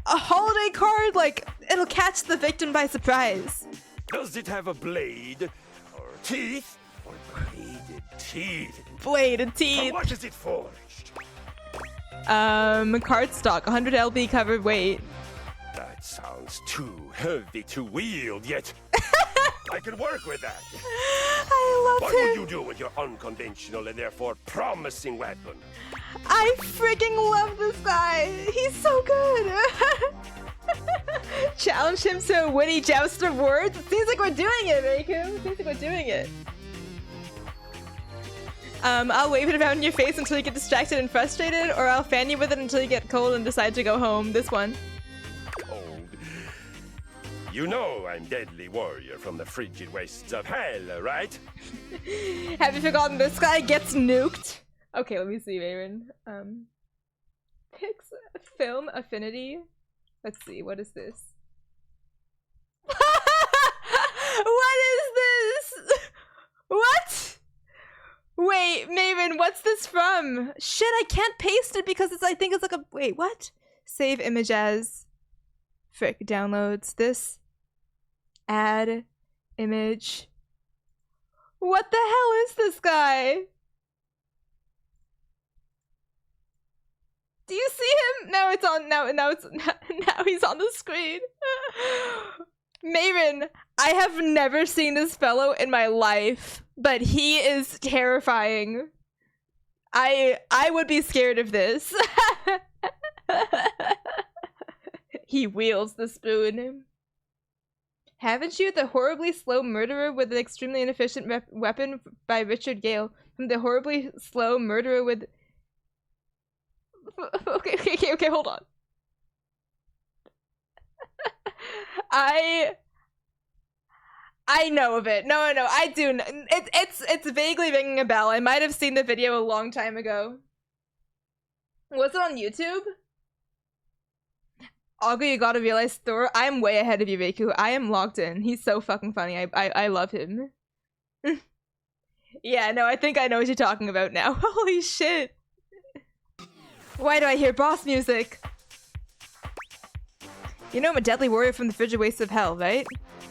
a holiday card, like it'll catch the victim by surprise. Does it have a blade or teeth or bladed teeth? Bladed teeth. For what is it forged? Cardstock, 100 lb covered weight. That sounds too heavy to wield, yet I can work with that. I love What him. will you do with your unconventional and therefore promising weapon? I freaking love this guy. He's so good. Challenge him to a witty joust of words. It seems like we're doing it, Riku. It seems like we're doing it. I'll wave it around in your face until you get distracted and frustrated, or I'll fan you with it until you get cold and decide to go home. This one. Cold. You know I'm deadly warrior from the frigid wastes of hell, right? Have you forgotten this guy gets nuked? Okay, let me see, Aaron. Pix film affinity. Let's see, what is this? What is this? What? Wait, Maven, what's this from? Shit, I can't paste it because I think it's like a... Wait, what? Save image as... Frick, downloads. This. Add. Image. What the hell is this guy? Do you see him? Now it's on... Now he's on the screen. Maven, I have never seen this fellow in my life, but he is terrifying. I would be scared of this. He wields the spoon. Haven't you? The Horribly Slow Murderer with an Extremely Inefficient Weapon by Richard Gale. From The Horribly Slow Murderer with... Okay, hold on. I know of it. No, I do. It's vaguely ringing a bell. I might have seen the video a long time ago. Was it on YouTube? Augur, you gotta realize, Thor, I'm way ahead of you, Reiku. I am logged in. He's so fucking funny. I love him. Yeah, no, I think I know what you're talking about now. Holy shit. Why do I hear boss music? You know I'm a deadly warrior from the frigid wastes of hell, right?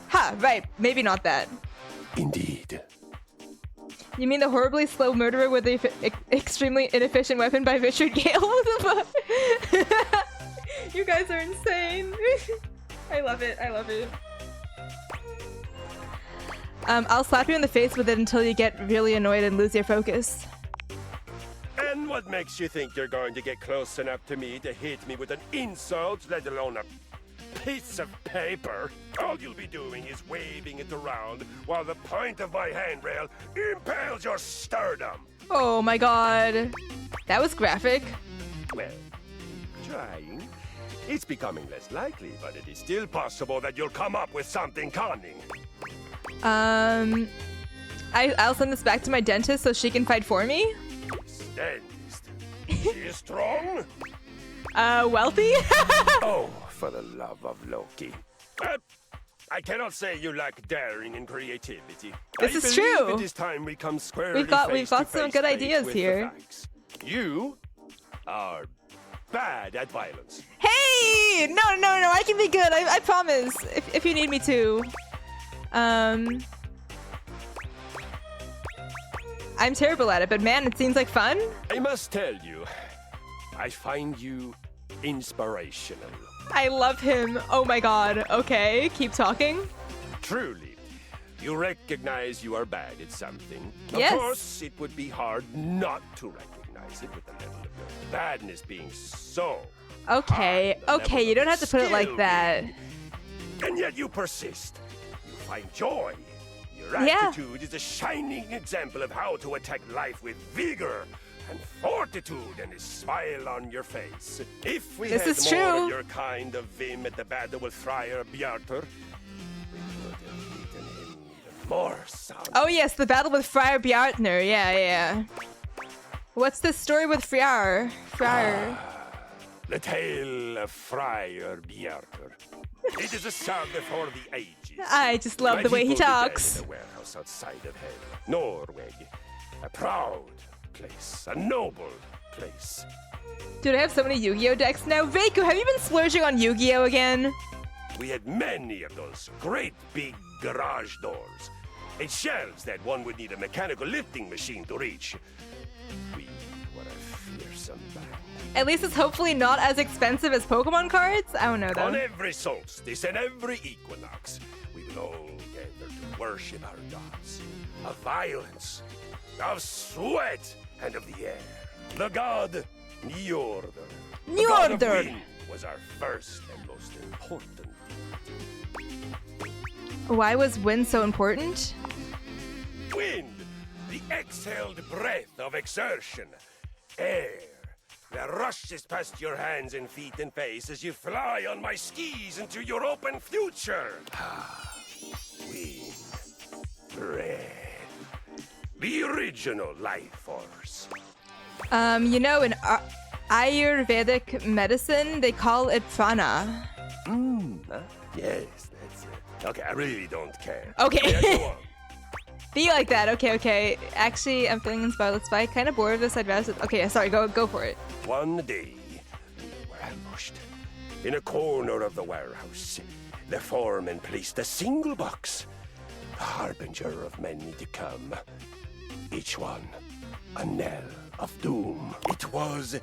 Ha, right. Maybe not that. Indeed. You mean the horribly slow murderer with the extremely inefficient weapon by Richard Gale? You guys are insane. I love it. I love it. I'll slap you in the face with it until you get really annoyed and lose your focus. And what makes you think you're going to get close enough to me to hit me with an insult, let alone a piece of paper? All you'll be doing is waving it around while the point of my handrail impales your sternum. Oh my god. That was graphic. Well, trying. It's becoming less likely, but it is still possible that you'll come up with something cunning. I'll send this back to my dentist so she can fight for me. Dentist? She is strong? Wealthy? Oh, for the love of Loki. I cannot say you lack daring and creativity. This is true. It is time we come squarely we've got some good ideas here. You are bad at violence. Hey! No, I can be good. I promise. If you need me to. I'm terrible at it, but man, it seems like fun. I must tell you, I find you inspirational. I love him. Oh my god. Okay, keep talking. Truly, you recognize you are bad at something. Yes. Of course, it would be hard not to recognize it with the level of your badness being so. Okay, okay, you don't have to put it like that. And yet you persist. You find joy. Your attitude is a shining example of how to attack life with vigor and fortitude and a smile on your face. If we had more of your kind of vim at the battle with Friar Bjartur, we would have beaten him even more soundly. Oh yes, the battle with Friar Bjartner. Yeah. What's the story with Friar? The tale of Friar Bjartur. It is a saga for the ages. I just love the way he talks. In a warehouse outside of Hell, Norway. A proud place, a noble place. Dude, I have so many Yu-Gi-Oh decks now. Reiku, have you been splurging on Yu-Gi-Oh again? We had many of those great big garage doors. And shelves that one would need a mechanical lifting machine to reach. We were a fearsome band. At least it's hopefully not as expensive as Pokemon cards? I don't know though. On every solstice and every equinox, we will all gather to worship our gods. Of violence, of sweat, and of the air. The god Njordr. The god of wind was our first and most important. Why was wind so important? Wind, the exhaled breath of exertion. Air, that rushes past your hands and feet and face as you fly on my skis into your open future. Wind, breath, the original life force. You know, in Ayurvedic medicine, they call it prana. Yes, that's it. Okay, I really don't care. Okay. Yeah, go on. Be like that. Okay. Actually, I'm feeling inspired. Let's fight. Kind of bored of this. I'd rather. Okay, sorry. Go for it. One day, we were ambushed. In a corner of the warehouse, the foreman placed a single box, the harbinger of many to come. Each one, a knell of doom. It was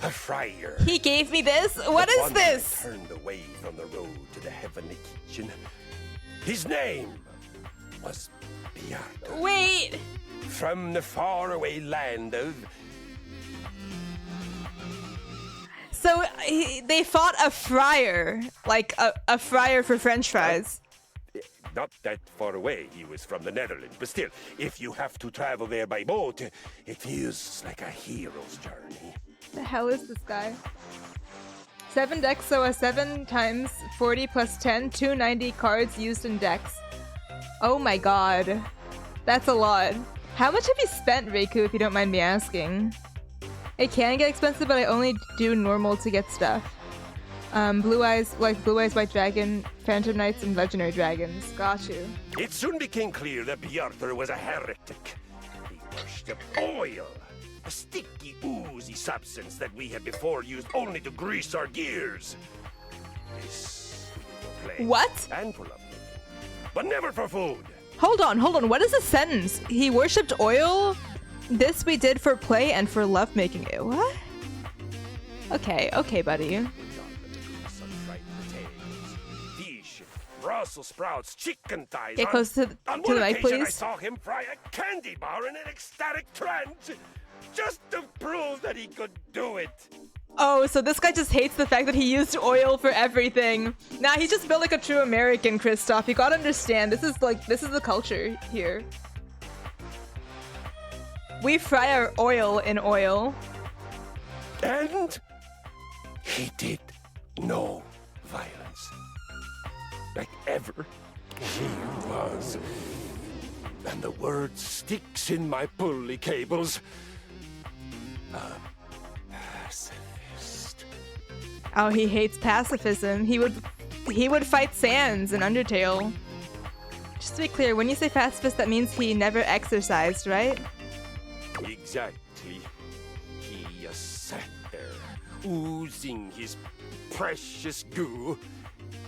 a friar. He gave me this? What is this? Turned away from the road to the heavenly kitchen. His name was Bjartur. Wait! From the faraway land of... So, they fought a friar. Like, a friar for french fries. Not that far away. He was from the Netherlands. But still, if you have to travel there by boat, it feels like a hero's journey. The hell is this guy? 7 decks, so a 7 times 40 plus 10, 290 cards used in decks. Oh my god. That's a lot. How much have you spent, Reiku, if you don't mind me asking? It can get expensive, but I only do normal to get stuff. Blue Eyes, like Blue Eyes White Dragon, Phantom Knights, and Legendary Dragons. Got you. It soon became clear that Bjartur was a heretic. He worshipped oil, a sticky, oozy substance that we had before used only to grease our gears. This we did for play. What? And for love, but never for food. Hold on. What is this sentence? He worshipped oil? This we did for play and for lovemaking. What? Okay, buddy. Brussels sprouts, chicken thighs. Get close to the mic, please. I saw him fry a candy bar in an ecstatic trance, just to prove that he could do it. Oh, so this guy just hates the fact that he used oil for everything. Nah, he's just built like a true American, Kristoff. You gotta understand, this is the culture here. We fry our oil in oil. And he did no violence. Like ever, he was. And the word sticks in my pulley cables. Pacifist. Oh, he hates pacifism. He would fight Sans in Undertale. Just to be clear, when you say pacifist, that means he never exercised, right? Exactly. He sat there, oozing his precious goo.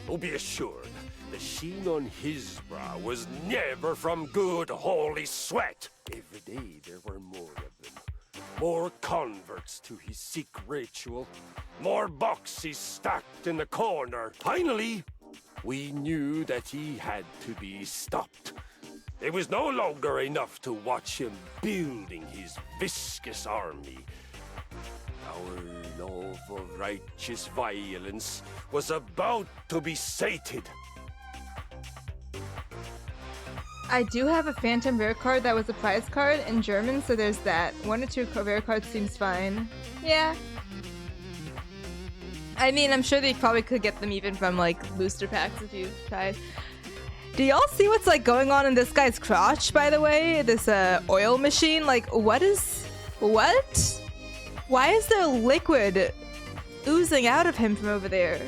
Oh, be assured, the sheen on his brow was never from good holy sweat. Every day there were more of them. More converts to his sick ritual. More boxes stacked in the corner. Finally, we knew that he had to be stopped. It was no longer enough to watch him building his viscous army. Our love of righteous violence was about to be sated. I do have a Phantom Rare card that was a prize card in German, so there's that. 1 or 2 rare cards seems fine. Yeah. I mean, I'm sure they probably could get them even from, like, booster packs if you tried. Do y'all see what's, like, going on in this guy's crotch, by the way? This, oil machine? Like, what? Why is there liquid oozing out of him from over there?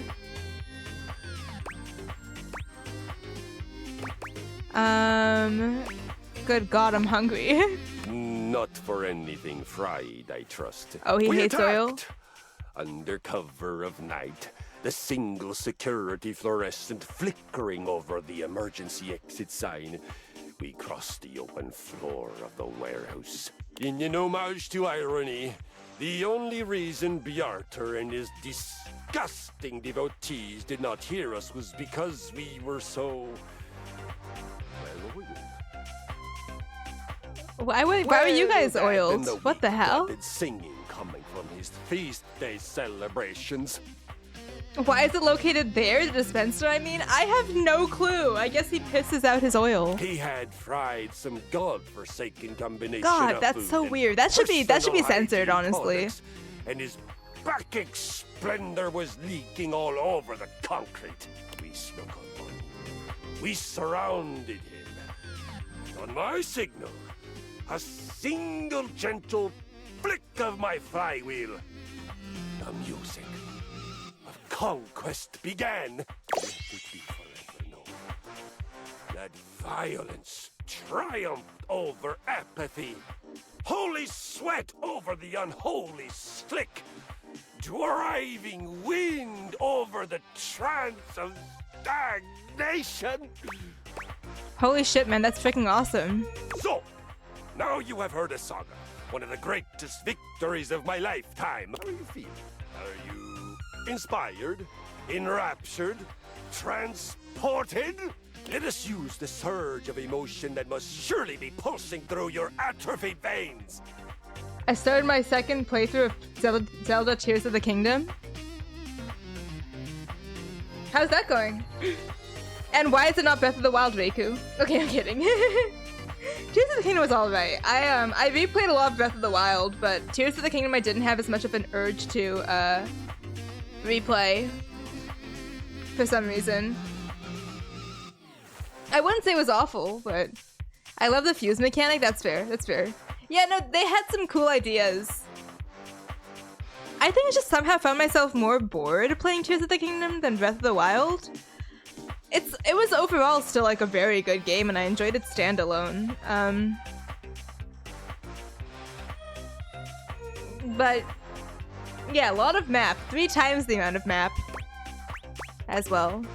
Good God, I'm hungry. Not for anything fried, I trust. Oh, he hates oil? Under cover of night, the single security fluorescent flickering over the emergency exit sign, we crossed the open floor of the warehouse. In an homage to irony, the only reason Bjartur and his disgusting devotees did not hear us was because we were so... Why were you guys oiled? What the hell? Singing coming from his feast day celebrations. Why is it located there, the dispenser? I mean, I have no clue. I guess he pisses out his oil. He had fried some godforsaken combination God, of that's food so weird. That should be censored, honestly. And his Bacchic splendor was leaking all over the concrete. We snuck up on him. We surrounded him. On my signal, a single gentle flick of my flywheel. The music of conquest began. Let it be forever known that violence triumphed over apathy. Holy sweat over the unholy slick. Driving wind over the trance of stagnation. Holy shit, man, that's freaking awesome. So, now you have heard a saga. One of the greatest victories of my lifetime. How do you feel? Are you inspired? Enraptured? Transported? Let us use the surge of emotion that must surely be pulsing through your atrophied veins. I started my second playthrough of Zelda Tears of the Kingdom. How's that going? And why is it not Breath of the Wild, Reiku? Okay, I'm kidding. Tears of the Kingdom was alright. I replayed a lot of Breath of the Wild, but Tears of the Kingdom I didn't have as much of an urge to replay for some reason. I wouldn't say it was awful, but I love the fuse mechanic. That's fair. That's fair. Yeah, no, they had some cool ideas. I think I just somehow found myself more bored playing Tears of the Kingdom than Breath of the Wild. It was overall still like a very good game, and I enjoyed it standalone. But yeah, a lot of map. 3 times the amount of map as well.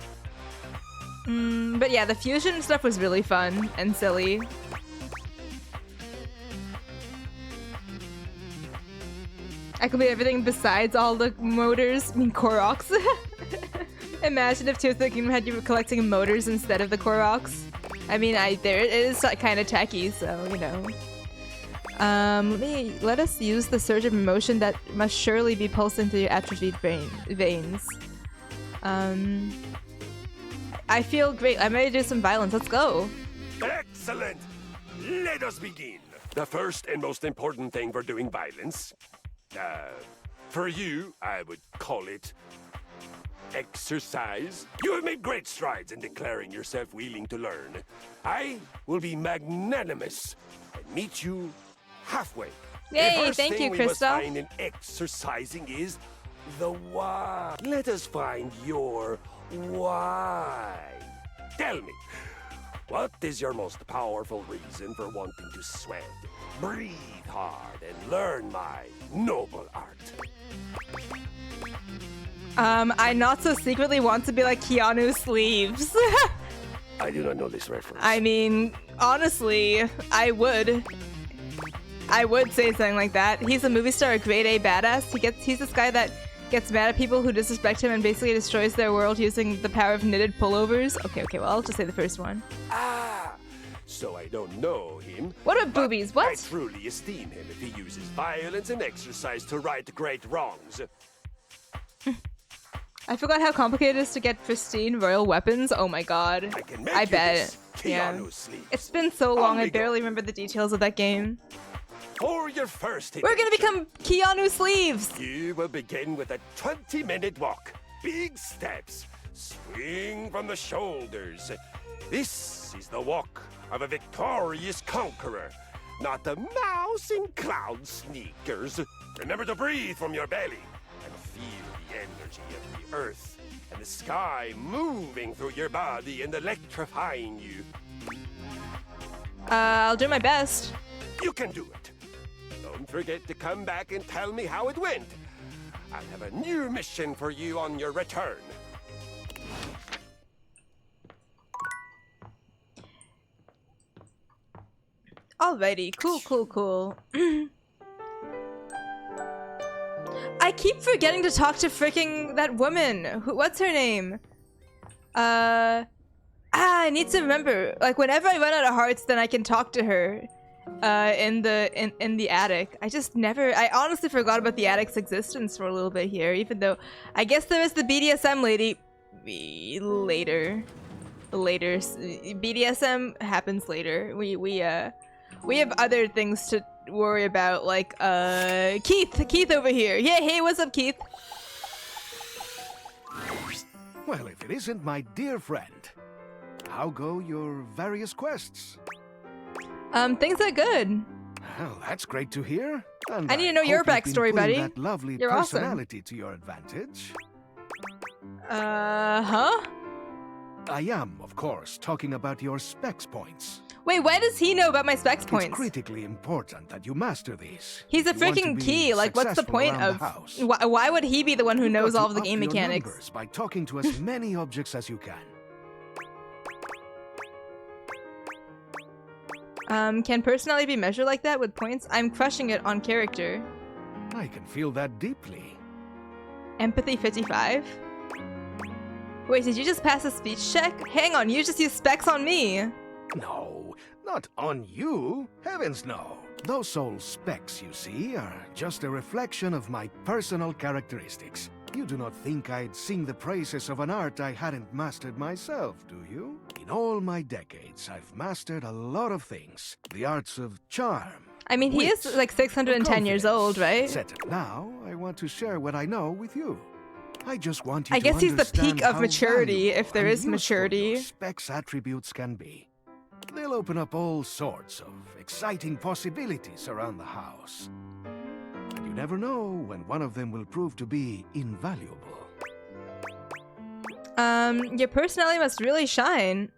But yeah, the fusion stuff was really fun and silly. I could be everything besides all the motors. I mean, Koroks. Imagine if Tears of the Kingdom had you collecting motors instead of the Koroks. I mean, it is kind of tacky, so you know. Let us use the surge of emotion that must surely be pulsing through your atrophied veins. I feel great. I'm ready to do some violence. Let's go. Excellent. Let us begin. The first and most important thing for doing violence. For you, I would call it exercise. You have made great strides in declaring yourself willing to learn. I will be magnanimous and meet you halfway. Yay, thank you, Christoph. The first thing we must find in exercising is the why. Let us find your why. Tell me, what is your most powerful reason for wanting to sweat, breathe hard, and learn my noble art? I not so secretly want to be like Keanu Sleeves. I do not know this reference. I mean, honestly, I would say something like that. He's a movie star, a grade A badass. He's this guy that gets mad at people who disrespect him and basically destroys their world using the power of knitted pullovers. Okay, well, I'll just say the first one. Ah, so I don't know him. What are boobies? What? I truly esteem him if he uses violence and exercise to right great wrongs. I forgot how complicated it is to get pristine royal weapons. Oh my god. I bet. Yeah. It's been so long, I barely remember the details of that game. For your first hit, we're gonna become Keanu Sleeves! You will begin with a 20-minute walk. Big steps. Swing from the shoulders. This is the walk of a victorious conqueror, not a mouse in cloud sneakers. Remember to breathe from your belly and feel the energy of the earth and the sky moving through your body and electrifying you. I'll do my best. You can do it. Don't forget to come back and tell me how it went. I'll have a new mission for you on your return. Alrighty, cool. I keep forgetting to talk to freaking that woman. What's her name? I need to remember. Like, whenever I run out of hearts, then I can talk to her. In the attic. I honestly forgot about the attic's existence for a little bit here, even though I guess there is the BDSM lady later. BDSM happens later. We have other things to worry about, like Keith over here. Yeah, hey, what's up, Keith? Well, if it isn't my dear friend, how go your various quests? Things are good. Well, that's great to hear. And I need to know your backstory, buddy. That lovely You're personality awesome. To your advantage. Huh? I am, of course, talking about your specs points. Wait, why does he know about my specs points? It's critically important that you master these. He's a freaking key. Like, what's the point of? Why would he be the one who knows all of the game mechanics? By talking to as many objects as you can. Can personality be measured like that with points? I'm crushing it on character. I can feel that deeply. Empathy 55? Wait, did you just pass a speech check? Hang on, you just used specs on me. No, not on you. Heavens no. Those soul specs, you see, are just a reflection of my personal characteristics. You do not think I'd sing the praises of an art I hadn't mastered myself, do you? In all my decades, I've mastered a lot of things. The arts of charm. I mean, he is like 610 years old, right? Now, I want to share what I know with you. I just want you to guess he's the peak of maturity, valuable if there is maturity. Specs attributes can be. They'll open up all sorts of exciting possibilities around the house. And you You never know when one of them will prove to be invaluable. Your personality must really shine.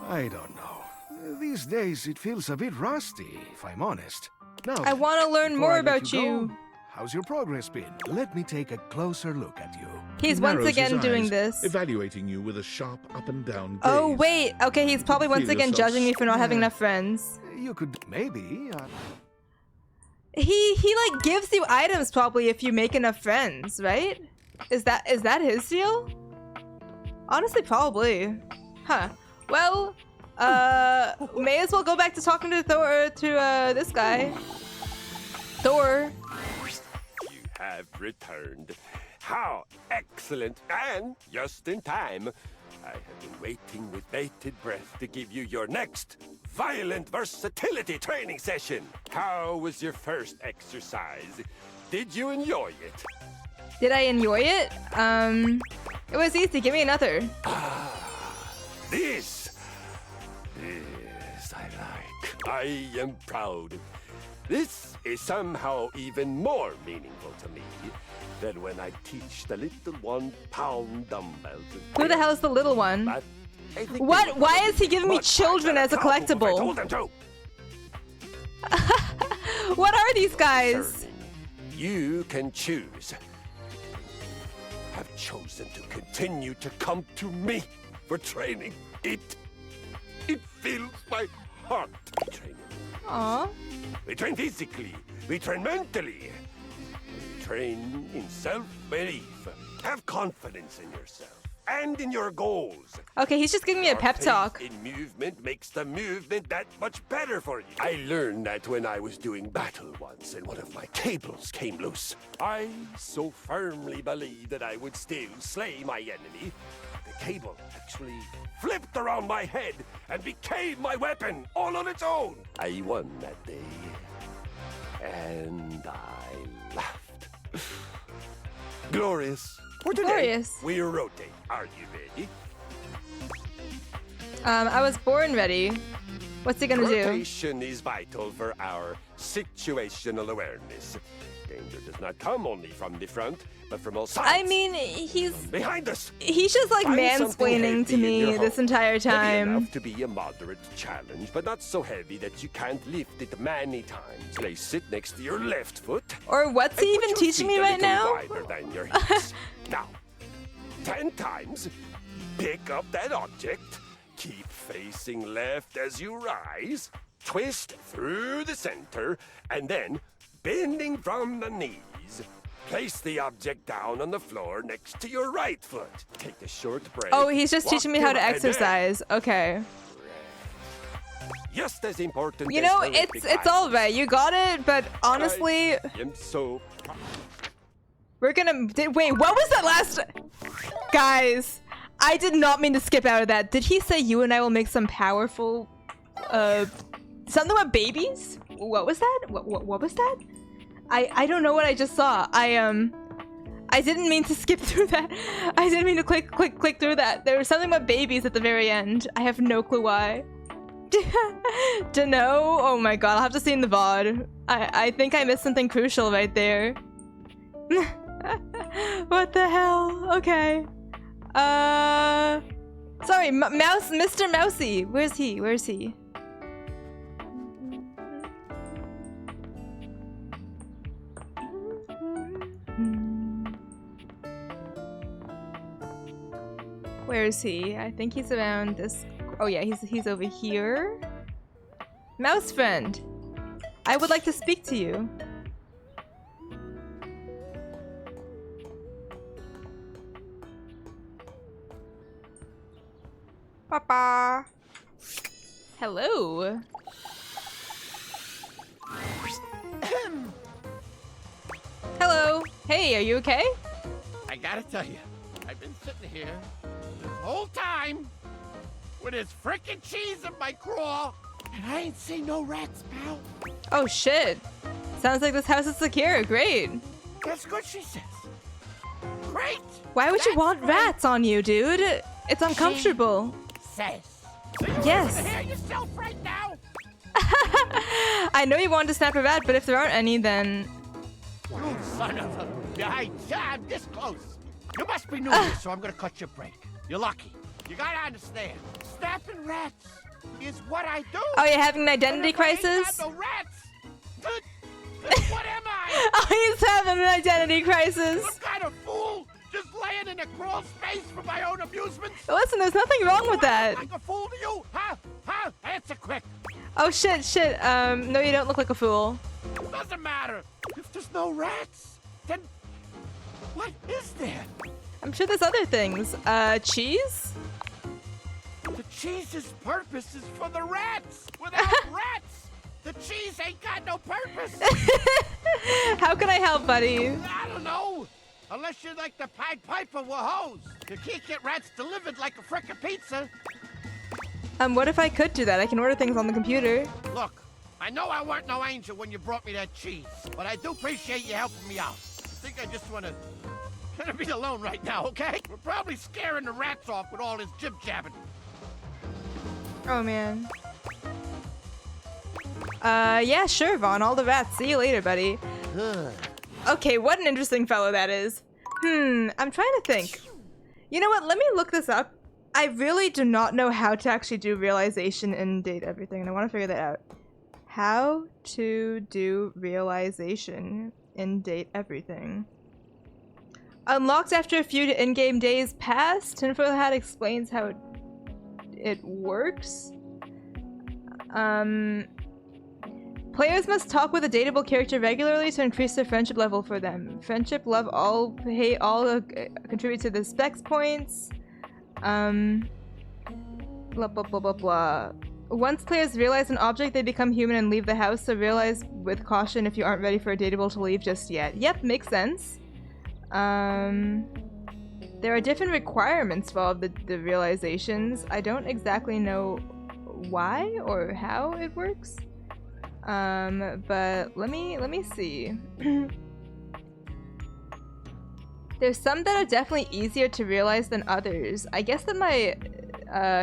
I don't know. These days it feels a bit rusty, if I'm honest. Now, I want to learn more about you. How's your progress been? Let me take a closer look at you. He's once again doing this. Evaluating you with a sharp up and down gaze. Oh, wait. Okay, he's probably once again judging me for not having enough friends. You could maybe. He like gives you items probably if you make enough friends, right? Is that his deal? Honestly, probably. Huh. Well, may as well go back to talking to Thor, to this guy. Thor. You have returned. How excellent, and just in time. I have been waiting with bated breath to give you your next violent versatility training session. How was your first exercise? Did you enjoy it? Did I enjoy it? It was easy. Give me another. This I like. I am proud. This is somehow even more meaningful to me than when I teach the little 1-pound dumbbells. Who the hell is the little one? What? Why is he giving me children as a collectible? I told them to. What are these guys? You can choose. Have chosen to continue to come to me for training. It fills my heart. We train. Aww. We train physically. We train mentally. We train in self-belief. Have confidence in yourself and in your goals. Okay, he's just giving me a pep talk. In movement makes the movement that much better for you. I learned that when I was doing battle once and one of my cables came loose. I so firmly believed that I would still slay my enemy. The cable actually flipped around my head and became my weapon all on its own. I won that day. And I laughed. Glorious. For today, Glorious. we rotate. Are you ready? I was born ready. What's he gonna do? Rotation is vital for our situational awareness. Danger does not come only from the front, but from all sides. I mean, he's behind us. He's just like mansplaining to me this entire time. Heavy enough to be a moderate challenge, but not so heavy that you can't lift it many times. Place it next to your left foot. Or what's he even teaching me right now? Wider than your hips. Now, 10 times, pick up that object. Keep facing left as you rise. Twist through the center, and then bending from the knees. Place the object down on the floor next to your right foot. Take a short break. Oh, he's just teaching me how to exercise. Okay. Just as important. You know, it's all right. You got it, but honestly, I'm so. We're gonna. Wait, what was that last? Guys, I did not mean to skip out of that. Did he say you and I will make some powerful, something about babies? What was that? What was that? I don't know what I just saw. I didn't mean to skip through that. I didn't mean to click through that. There was something about babies at the very end. I have no clue why. Dunno? Oh my god, I'll have to see in the VOD. I think I missed something crucial right there. What the hell? Okay. Sorry, Mr. Mousy. Where's he? Where's he? Where is he? I think he's around this. Oh yeah, he's over here. Mouse friend, I would like to speak to you. Papa. Hello. Hello. Hey, are you okay? I gotta tell you, I've been sitting here this whole time with this frickin' cheese in my craw, and I ain't seen no rats, pal. Oh shit. Sounds like this house is secure. Great. That's good, she says. Great. Why would you want rats on you, dude? It's uncomfortable. Says. So you yes. want to hear yourself right now? I know you wanted to snap a rat, but if there aren't any, then You son of a... Yeah, I'm this close. You must be new here, so I'm gonna cut your break. You're lucky. You gotta understand. Snapping rats is what I do. Oh, you're having an identity crisis? I ain't got no rats. What am I? Oh, he's having an identity crisis. Some kind of fool just laying in a crawl space for my own amusement? Listen, there's nothing wrong with that. Like a fool to you? Huh? Huh? Answer quick. Oh, shit. No, you don't look like a fool. Doesn't matter. If there's no rats, then what is there? I'm sure there's other things. Cheese? The cheese's purpose is for the rats. Without rats, the cheese ain't got no purpose. How can I help, buddy? I don't know. Unless you're like the Pied Piper with hose. You can't get rats delivered like a frickin' pizza. What if I could do that? I can order things on the computer. Look, I know I weren't no angel when you brought me that cheese, but I do appreciate you helping me out. I think I just wanna be alone right now, okay? We're probably scaring the rats off with all this jib-jabbing. Oh, man. Yeah, sure, Vaughn. All the rats. See you later, buddy. Okay, what an interesting fellow that is. I'm trying to think. You know what? Let me look this up. I really do not know how to actually do realization and date everything, and I want to figure that out. How to do realization and date everything. Unlocked after a few in-game days pass. Tinfoil Hat explains how it works. Players must talk with a dateable character regularly to increase their friendship level for them. Friendship, love, all, hate, all contribute to the specs points. Blah, blah, blah, blah, blah. Once players realize an object, they become human and leave the house, so realize with caution if you aren't ready for a dateable to leave just yet. Yep, makes sense. There are different requirements for all the realizations. I don't exactly know why or how it works. But let me see. There's some that are definitely easier to realize than others. I guess that my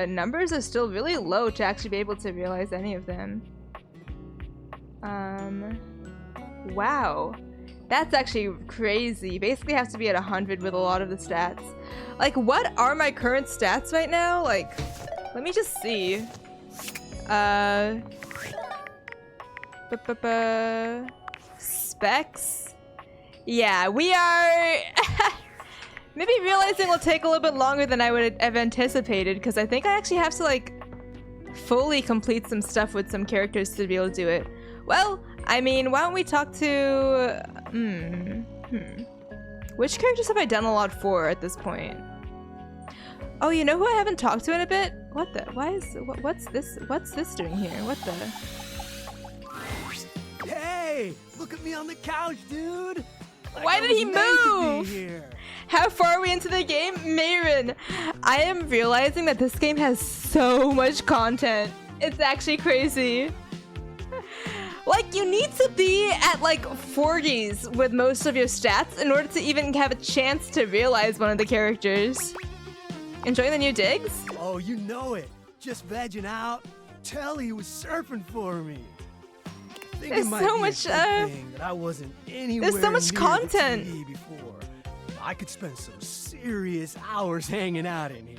numbers are still really low to actually be able to realize any of them. Wow. That's actually crazy. You basically have to be at 100 with a lot of the stats. Like, what are my current stats right now? Like, let me just see. Specs? Yeah, we are... Maybe realizing will take a little bit longer than I would have anticipated, because I think I actually have to, like, fully complete some stuff with some characters to be able to do it. Well, I mean, why don't we talk to... Which characters have I done a lot for at this point? Oh, you know who I haven't talked to in a bit? What the? Why is... What's this doing here? What the... Hey! Look at me on the couch, dude! Why did he move? How far are we into the game? Mayrin, I am realizing that this game has so much content. It's actually crazy. Like, you need to be at like 40s with most of your stats in order to even have a chance to realize one of the characters. Enjoying the new digs? Oh, you know it. Just vegging out. Telly was surfing for me. There's so much thing that I wasn't anywhere there's so much near content the TV before. I could spend some serious hours hanging out in here.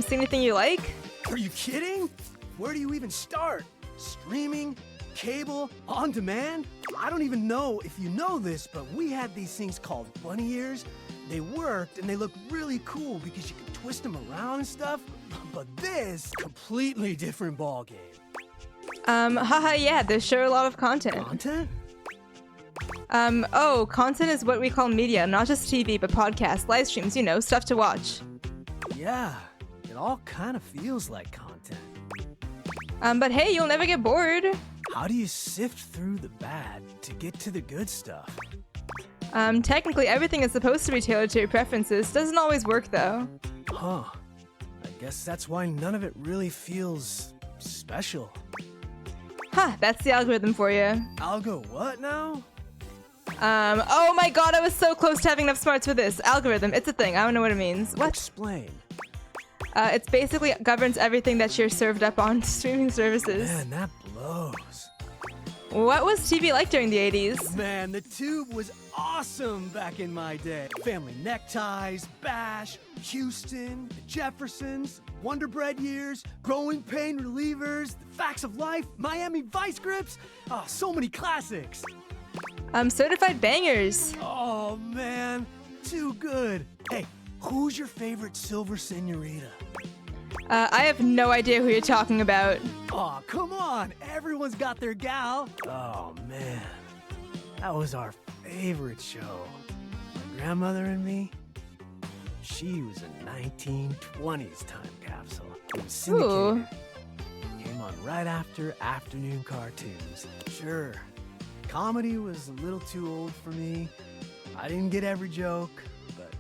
See anything you like? Are you kidding? Where do you even start? Streaming? Cable? On demand? I don't even know if you know this, but we had these things called bunny ears. They worked and they looked really cool because you could twist them around and stuff. But this, completely different ball game. Haha, yeah, there's sure a lot of content. Content? Oh, content is what we call media, not just TV, but podcasts, live streams, you know, stuff to watch. Yeah, it all kind of feels like content. But hey, you'll never get bored. How do you sift through the bad to get to the good stuff? Technically everything is supposed to be tailored to your preferences. Doesn't always work, though. Huh. I guess that's why none of it really feels special. Huh, that's the algorithm for you. Algo what now? Oh my god, I was so close to having enough smarts for this. Algorithm, it's a thing. I don't know what it means. What? Explain. It's basically governs everything that you're served up on streaming services. Man, that blows. What was TV like during the 80s? Man, the tube was awesome back in my day. Family Neckties, Bash, Houston, the Jeffersons, Wonder Bread years, Growing Pain Relievers, The Facts of Life, Miami Vice Grips. Oh, so many classics. Certified bangers. Oh, man, too good. Hey, who's your favorite Silver Senorita? I have no idea who you're talking about. Aw, come on. Everyone's got their gal. Oh, man. That was our favorite show. My grandmother and me, she was a 1920s time capsule. It was syndicated. Came on right after afternoon cartoons. Sure, comedy was a little too old for me. I didn't get every joke, but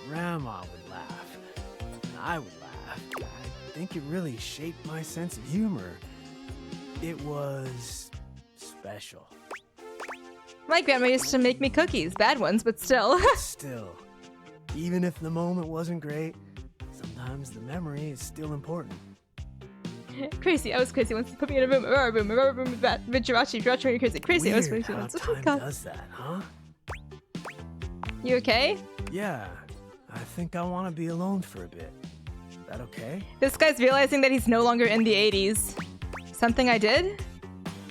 Grandma would laugh. And I would laugh. I think it really shaped my sense of humor. It was special. My grandma used to make me cookies, bad ones, but still. Still, even if the moment wasn't great, sometimes the memory is still important. Crazy, I was crazy once. Put me in a room with Jirachi, crazy. Crazy, I was crazy once. Weird how time does that, huh? You okay? Yeah, I think I want to be alone for a bit. Is that okay? This guy's realizing that he's no longer in the 80s. Something I did?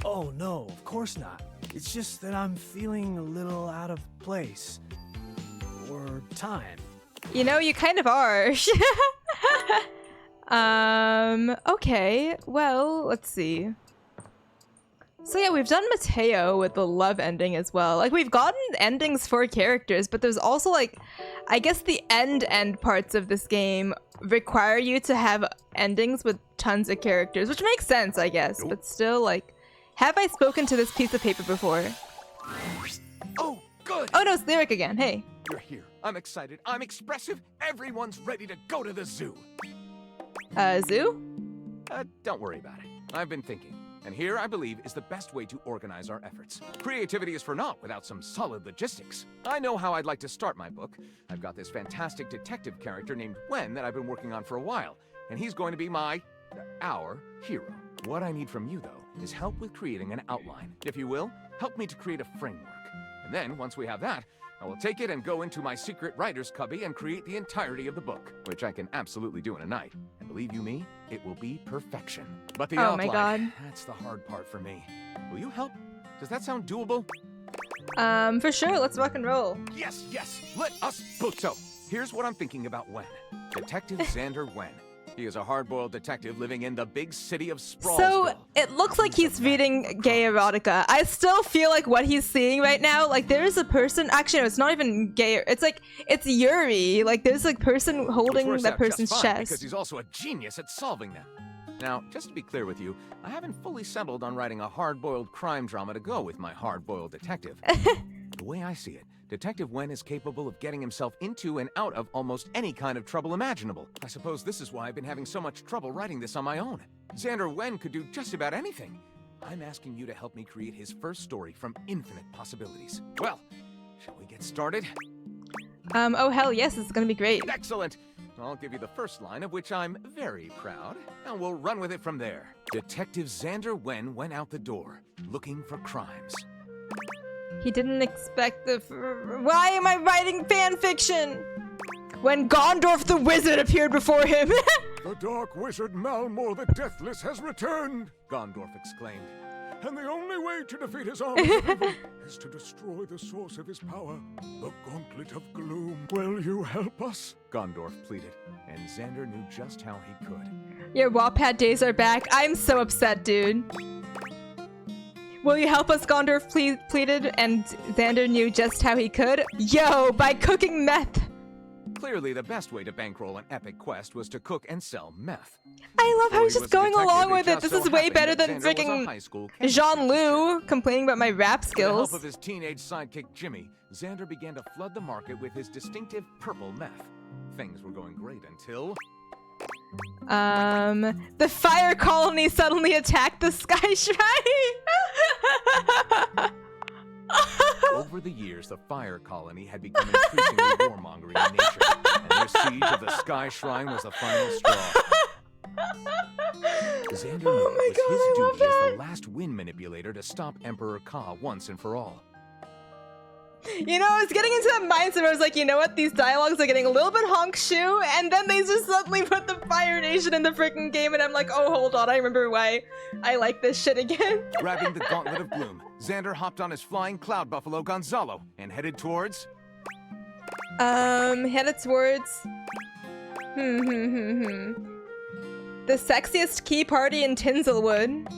Oh no, of course not. It's just that I'm feeling a little out of place. Or time. You know, you kind of are. Okay, well, let's see. So yeah, we've done Mateo with the love ending as well. Like, we've gotten endings for characters, but there's also, like, I guess the end parts of this game require you to have endings with tons of characters, which makes sense, I guess, but still, like, have I spoken to this piece of paper before? Oh, good! Oh no, it's Lyric again, hey. You're here. I'm excited. I'm expressive. Everyone's ready to go to the zoo. Zoo? Don't worry about it. I've been thinking. And here, I believe, is the best way to organize our efforts. Creativity is for naught without some solid logistics. I know how I'd like to start my book. I've got this fantastic detective character named Wen that I've been working on for a while. And he's going to be our hero. What I need from you, though, is help with creating an outline. If you will, help me to create a framework. And then, once we have that, I will take it and go into my secret writer's cubby and create the entirety of the book, which I can absolutely do in a night. And believe you me, it will be perfection. But the outline, my God. That's the hard part for me. Will you help? Does that sound doable? For sure, let's rock and roll. Yes, let us both. So, here's what I'm thinking about Wen. Detective Xander Wen. He is a hard-boiled detective living in the big city of Sprawlsville. So, it looks like he's reading gay erotica. I still feel like what he's seeing right now, like, there is a person, actually, no, it's not even gay, it's like, it's Yuri. Like, there's a person holding that person's chest. Because he's also a genius at solving them. Now, just to be clear with you, I haven't fully settled on writing a hard-boiled crime drama to go with my hard-boiled detective. The way I see it, Detective Wen is capable of getting himself into and out of almost any kind of trouble imaginable. I suppose this is why I've been having so much trouble writing this on my own. Xander Wen could do just about anything. I'm asking you to help me create his first story from infinite possibilities. Well, shall we get started? Oh hell yes, this is gonna be great. Excellent! I'll give you the first line, of which I'm very proud, and we'll run with it from there. Detective Xander Wen went out the door, looking for crimes. He didn't expect the... Why am I writing fan fiction? When Gondorf the Wizard appeared before him. The Dark Wizard Malmor the Deathless has returned, Gondorf exclaimed. And the only way to defeat his armies of evil is to destroy the source of his power, the Gauntlet of Gloom. Will you help us? Gondorf pleaded, and Xander knew just how he could. Your Wattpad days are back. I'm so upset, dude. Will you help us, Gondorf pleaded, and Xander knew just how he could. Yo, by cooking meth. Clearly, the best way to bankroll an epic quest was to cook and sell meth. I love how he's just going along with it. This is way better than freaking Jean-Loup complaining about my rap skills. With the help of his teenage sidekick Jimmy, Xander began to flood the market with his distinctive purple meth. Things were going great until... the fire colony suddenly attacked the Sky Shrine. Over the years, the fire colony had become increasingly warmongering in nature, and their siege of the Sky Shrine was the final straw. Xander Oh my it was God, his I love duty as that. the last wind manipulator to stop Emperor Ka once and for all. You know, I was getting into that mindset where I was like, you know what, these dialogues are getting a little bit honk shoe, and then they just suddenly put the Fire Nation in the freaking game, and I'm like, oh, hold on, I remember why I like this shit again. Grabbing the Gauntlet of Gloom, Xander hopped on his flying cloud buffalo Gonzalo and headed towards... Headed towards... The sexiest key party in Tinselwood.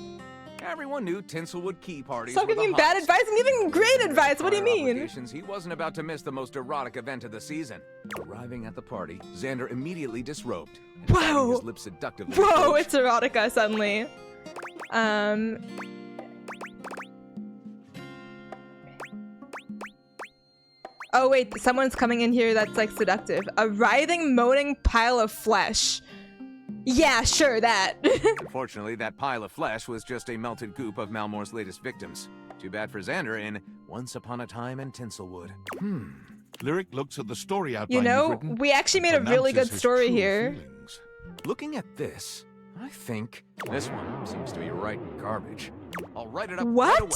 Everyone knew Tinselwood key parties Stop were the giving bad hottest. advice, I'm giving great advice, what do you Prior mean? obligations, he wasn't about to miss the most erotic event of the season. Arriving at the party, Xander immediately disrobed. And biting Whoa! his lips seductively Whoa, approached. it's erotica suddenly. Oh wait, someone's coming in here that's like seductive. A writhing, moaning pile of flesh. Yeah, sure, that. Unfortunately, that pile of flesh was just a melted goop of Malmore's latest victims. Too bad for Xander in Once Upon a Time in Tinselwood. Lyric looks at the story outline You you've know, written, we actually made a really good pronounces his story true here. feelings. Looking at this, I think this one seems to be right garbage. I'll write it up right What? away.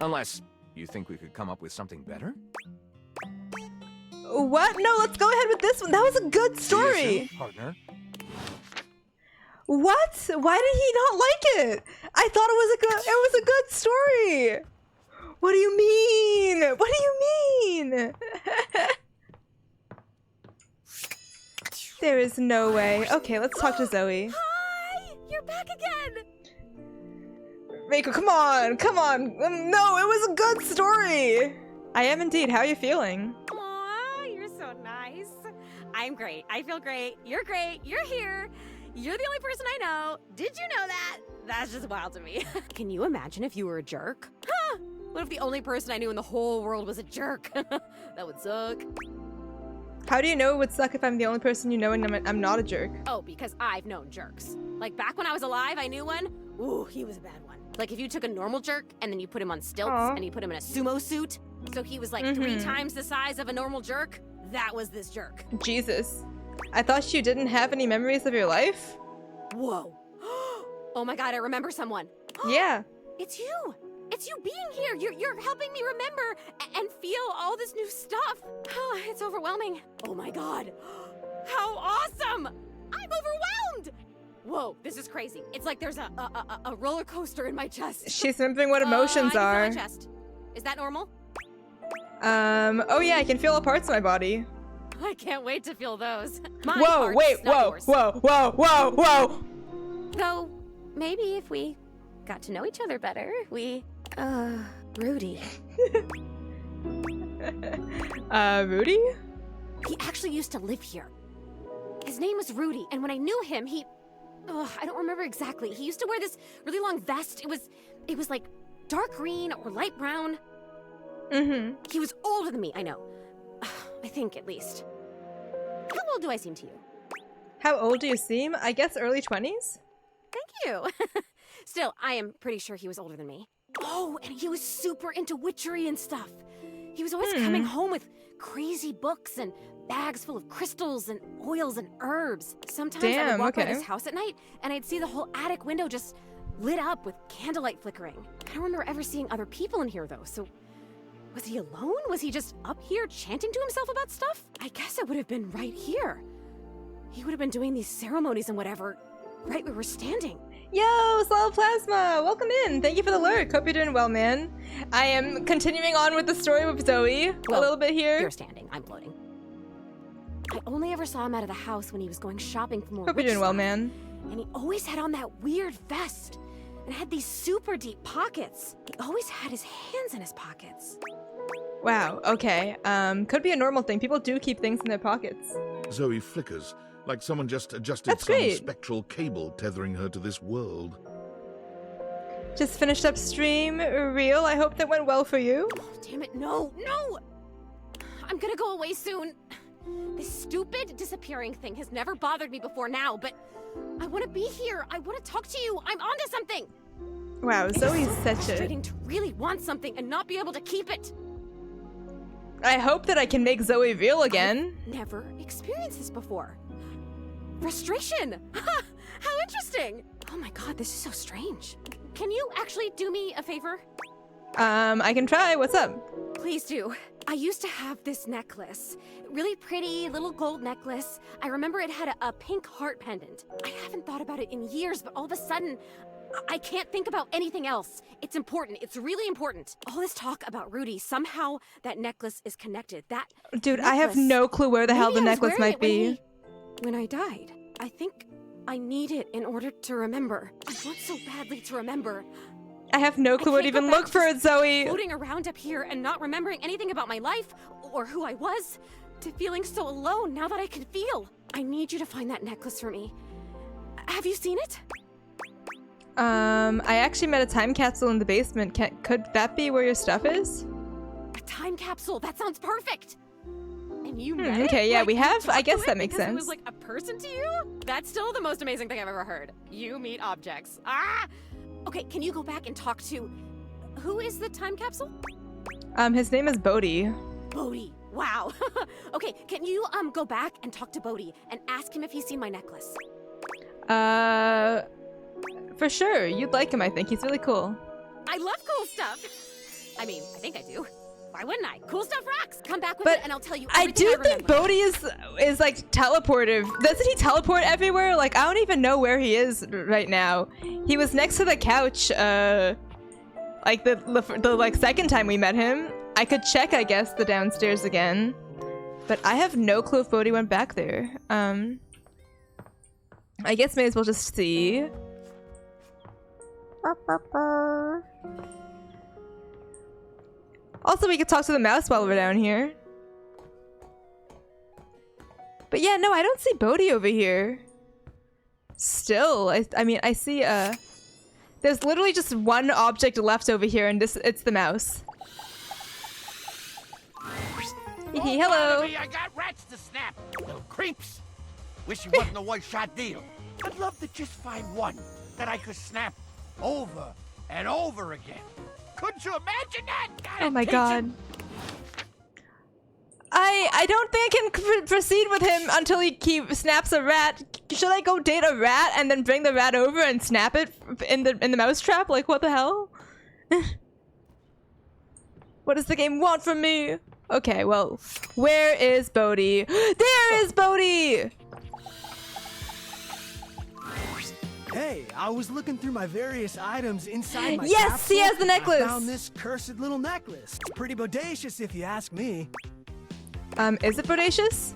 Unless you think we could come up with something better? What? No, let's go ahead with this one. That was a good story. Partner. What? Why did he not like it? I thought it was a good story. What do you mean? What do you mean? There is no way. Okay, let's talk to Zoe. Hi! You're back again! Reiko, come on, come on. No, it was a good story. I am indeed. How are you feeling? Aw, you're so nice. I'm great. I feel great. You're great. You're here. You're the only person I know. Did you know that? That's just wild to me. Can you imagine if you were a jerk? Huh? What if the only person I knew in the whole world was a jerk? That would suck. How do you know it would suck if I'm the only person you know and I'm not a jerk? Oh, because I've known jerks. Like back when I was alive, I knew one. Ooh, he was a bad one. Like if you took a normal jerk and then you put him on stilts and you put him in a sumo suit, so he was like 3 times the size of a normal jerk, that was this jerk. Jesus. I thought you didn't have any memories of your life? Whoa. Oh my god, I remember someone. Yeah. It's you. It's you being here. You're helping me remember and feel all this new stuff. Oh, it's overwhelming. Oh my god. How awesome. I'm overwhelmed. Whoa, this is crazy. It's like there's a roller coaster in my chest. She's remembering what emotions I are. can feel my chest. Is that normal? Oh yeah, I can feel all parts of my body. I can't wait to feel those. My Whoa, parts, wait, not whoa, yours. whoa, whoa, whoa, whoa! Though, maybe if we got to know each other better, we, Rudy. Rudy? He actually used to live here. His name was Rudy, and when I knew him, I don't remember exactly. He used to wear this really long vest. It was like dark green or light brown. He was older than me, I know. I think, at least. How old do I seem to you? How old do you seem? I guess early 20s? Thank you. Still, I am pretty sure he was older than me. Oh, and he was super into witchery and stuff. He was always coming home with crazy books and bags full of crystals and oils and herbs. Sometimes I would walk by his house at night, and I'd see the whole attic window just lit up with candlelight flickering. I don't remember ever seeing other people in here, though, so... Was he alone? Was he just up here chanting to himself about stuff? I guess it would have been right here. He would have been doing these ceremonies and whatever, right where we're standing. Yo, Solid Plasma! Welcome in! Thank you for the lurk. Hope you're doing well, man. I am continuing on with the story with Zoe a little bit here. You're standing. I'm floating. I only ever saw him out of the house when he was going shopping for more Hope you're doing well, man. And he always had on that weird vest and had these super deep pockets. He always had his hands in his pockets. Wow, okay. Could be a normal thing. People do keep things in their pockets. Zoe flickers, like someone just adjusted That's some great. spectral cable tethering her to this world. Just finished up stream. Real, I hope that went well for you. Oh, damn it, no! I'm gonna go away soon. This stupid disappearing thing has never bothered me before now, but I want to be here. I want to talk to you. I'm onto something. Wow, Zoe's such frustrating to really want something and not be able to keep it. I hope that I can make Zoe real again. Never experienced this before. Frustration! How interesting! Oh my god, this is so strange. Can you actually do me a favor? I can try. What's up? Please do. I used to have this necklace. Really pretty little gold necklace. I remember it had a pink heart pendant. I haven't thought about it in years, but all of a sudden, I can't think about anything else. It's important. It's really important. All this talk about Rudy, somehow that necklace is connected. That Dude, necklace, I have no clue where the hell the necklace might be. When I died, I think I need it in order to remember. I want so badly to remember. I have no clue where to even look for it, Zoe. Floating around up here and not remembering anything about my life or who I was, to feeling so alone now that I can feel. I need you to find that necklace for me. Have you seen it? I actually met a time capsule in the basement. Could that be where your stuff is? A time capsule. That sounds perfect. And you met okay, it? yeah, Like, we you have. I talked guess to that it makes because sense. It was like a person to you? That's still the most amazing thing I've ever heard. You meet objects. Ah! Okay, can you go back and talk to... Who is the time capsule? His name is Bodhi. Bodhi. Wow. Okay, can you go back and talk to Bodhi and ask him if he's seen my necklace? For sure. You'd like him, I think. He's really cool. I love cool stuff. I mean, I think I do. Why wouldn't I? Cool stuff rocks. Come back with it and I'll tell you everything I do think Bodhi is like teleportive. Doesn't he teleport everywhere? Like, I don't even know where he is right now. He was next to the couch, like the like second time we met him. I could check, I guess, the downstairs again. But I have no clue if Bodhi went back there. I guess may as well just see. Also, we could talk to the mouse while we're down here. But yeah, no, I don't see Bodhi over here. Still, I mean, I see, there's literally just one object left over here, and it's the mouse. Hello. I got rats to snap. Little creeps. Wish it wasn't a one-shot deal. I'd love to just find one that I could snap over and over again. Couldn't you imagine that? Oh my god. I don't think I can proceed with him until he snaps a rat. Should I go date a rat and then bring the rat over and snap it in the mousetrap? Like, what the hell? What does the game want from me? Okay, well, where is Bodhi? There is Bodhi! Hey, I was looking through my various items inside my Yes, capsule. he has the necklace! I found this cursed little necklace. It's pretty bodacious if you ask me. Is it bodacious?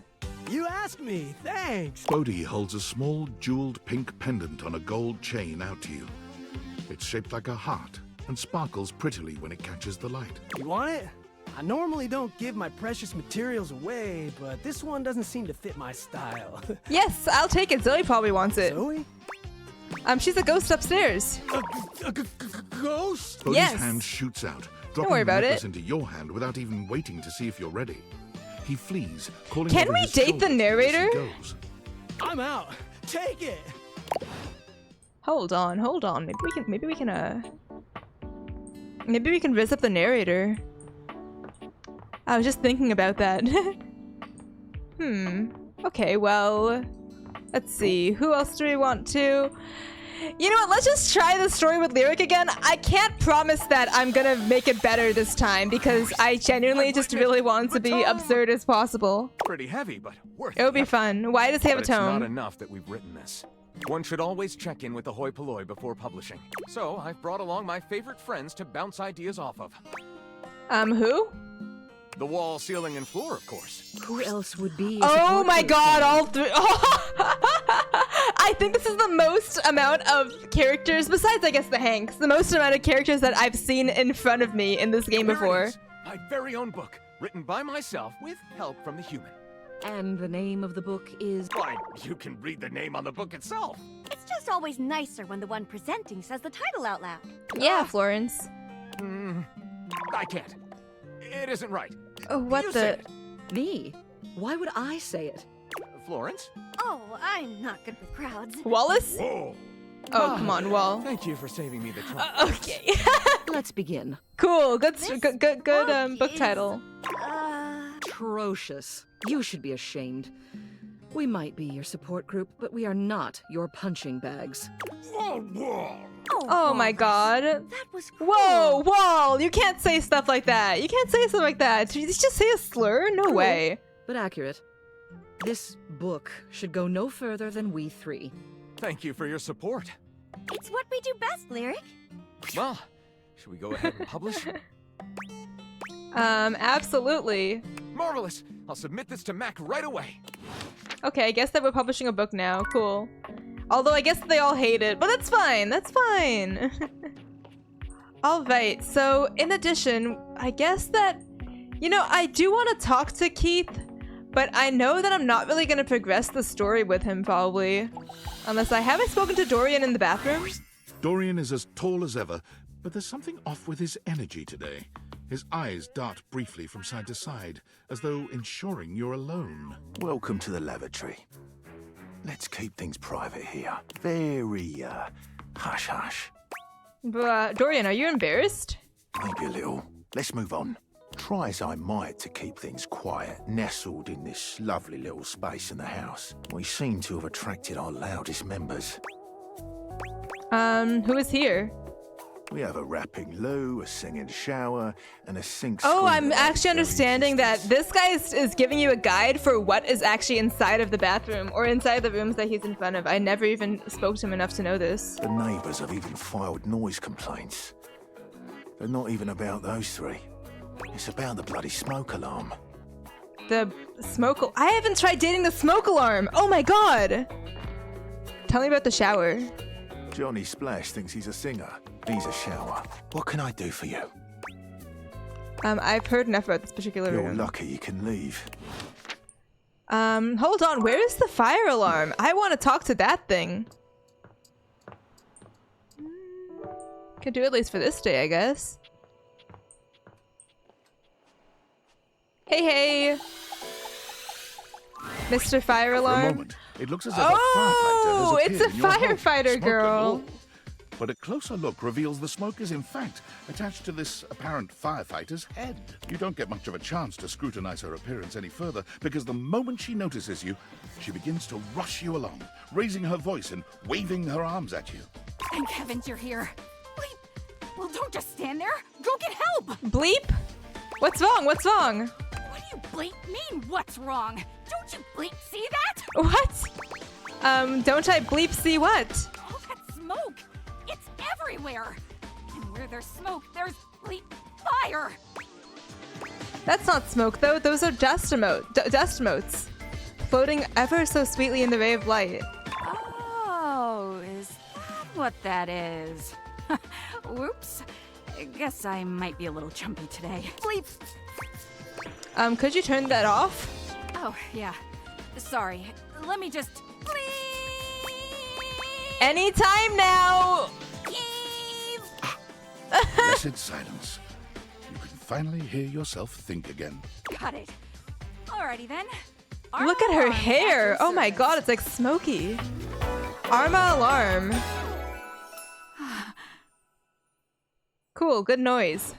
You ask me, thanks. Bodhi holds a small jeweled pink pendant on a gold chain out to you. It's shaped like a heart and sparkles prettily when it catches the light. You want it? I normally don't give my precious materials away, but this one doesn't seem to fit my style. Yes, I'll take it. Zoe probably wants it. Zoe? She's a ghost upstairs. A ghost? Bodhi's Yes. hand shoots out, Don't dropping worry the about necklace it. into your hand without even waiting to see if you're ready. He flees, calling Can over we his date the shoulder as he narrator? goes. I'm out. Take it. Hold on. Maybe we can rizz up the narrator. I was just thinking about that. Okay, well, let's see. Who else do we want to? You know what? Let's just try the story with Lyric again. I can't promise that I'm gonna make it better this time because I genuinely just really want to be absurd as possible. Pretty heavy, but worth It would be fun. Why does he have a But it's not tone? enough that we've written this. One should always check in with the hoi polloi before publishing. So I've brought along my favorite friends to bounce ideas off of. Who? The wall, ceiling, and floor, of course. Who else would be? Oh my god, all three. I think this is the most amount of characters, besides I guess the Hanks, the most amount of characters that I've seen in front of me in this game There it before. is, my very own book, written by myself with help from the human. And the name of the book is... Why, you can read the name on the book itself. It's just always nicer when the one presenting says the title out loud. Yeah, Florence. I can't. It isn't right. Oh, what You the? say it. Me? Why would I say it? Florence? Oh, I'm not good with crowds. Wallace? Whoa. Oh, come on, Wall. Thank you for saving me the trouble. Okay. Let's begin. Cool. Good book title. Atrocious. You should be ashamed. We might be your support group, but we are not your punching bags. Oh my god. That was cool. Whoa, Wall! You can't say stuff like that. You can't say something like that. Did you just say a slur? No Cool, way. but accurate. This book should go no further than we three. Thank you for your support. It's what we do best, Lyric. Well, should we go ahead and publish? Absolutely. Marvelous! I'll submit this to Mac right away. Okay, I guess that we're publishing a book now. Cool. Although I guess they all hate it, but that's fine. That's fine. Alright, so in addition, I guess that, you know, I do want to talk to Keith, but I know that I'm not really going to progress the story with him, probably. Unless I haven't spoken to Dorian in the bathroom. Dorian is as tall as ever, but there's something off with his energy today. His eyes dart briefly from side to side, as though ensuring you're alone. Welcome to the lavatory. Let's keep things private here. Very, hush-hush. Dorian, are you embarrassed? Maybe a little. Let's move on. Try as I might to keep things quiet, nestled in this lovely little space in the house. We seem to have attracted our loudest members. Who is here? We have a rapping loo, a singing shower, and a sink. Oh, I'm actually understanding that this guy is giving you a guide for what is actually inside of the bathroom or inside the rooms that he's in front of. I never even spoke to him enough to know this. The neighbors have even filed noise complaints. They're not even about those three. It's about the bloody smoke alarm. The smoke... I haven't tried dating the smoke alarm! Oh my god! Tell me about the shower. Johnny Splash thinks he's a singer. He's a shower. What can I do for you? I've heard enough about this particular room. You're lucky you can leave. Hold on. Where is the fire alarm? I want to talk to that thing. Could do at least for this day, I guess. Hey, hey. Mr. Fire Alarm. For a moment, it looks as if a firefighter has it's a appeared in your home. firefighter Smoke girl. and all. But a closer look reveals the smoke is in fact attached to this apparent firefighter's head. You don't get much of a chance to scrutinize her appearance any further, because the moment she notices you, she begins to rush you along, raising her voice and waving her arms at you. Thank heavens you're here. Wait, well don't just stand there. Go get help. Bleep? What's wrong? What's wrong? What do you bleep mean, what's wrong? Don't you bleep see that? What? Don't I bleep see what? All that smoke. It's everywhere. And where there's smoke, there's bleep fire. That's not smoke, though. Those are dust motes. Floating ever so sweetly in the ray of light. Oh, is that what that is? Whoops. I guess I might be a little jumpy today. Bleep. Could you turn that off? Oh, yeah. Sorry. Let me just... Anytime now! Blessed silence. You can finally hear yourself think again. Got it. Alrighty then. Look at her hair! Oh my god, it's like smoky. Arma alarm. Cool, good noise.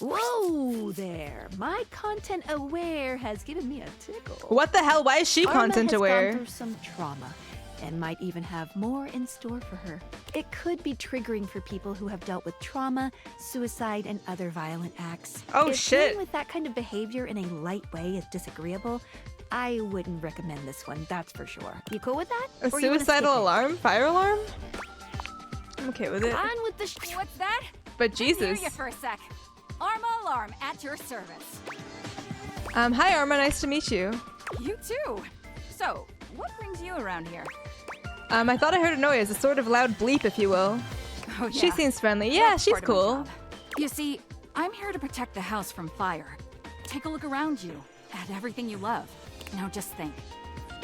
Whoa there! My content aware has given me a tickle. What the hell? Why is she content aware? Arma has gone through some trauma, and might even have more in store for her. It could be triggering for people who have dealt with trauma, suicide, and other violent acts. Oh if shit! Dealing with that kind of behavior in a light way is disagreeable, I wouldn't recommend this one. That's for sure. You cool with that? A suicidal alarm? Fire alarm? I'm okay with it. On with the what's that? But Jesus. Hear you for a sec. Arma Alarm at your service. Hi Arma, nice to meet you. You too. So, what brings you around here? I thought I heard a noise, a sort of loud bleep, if you will. Oh, yeah. She seems friendly. Yeah, That's she's part of my cool. job. You see, I'm here to protect the house from fire. Take a look around you, at everything you love. Now just think.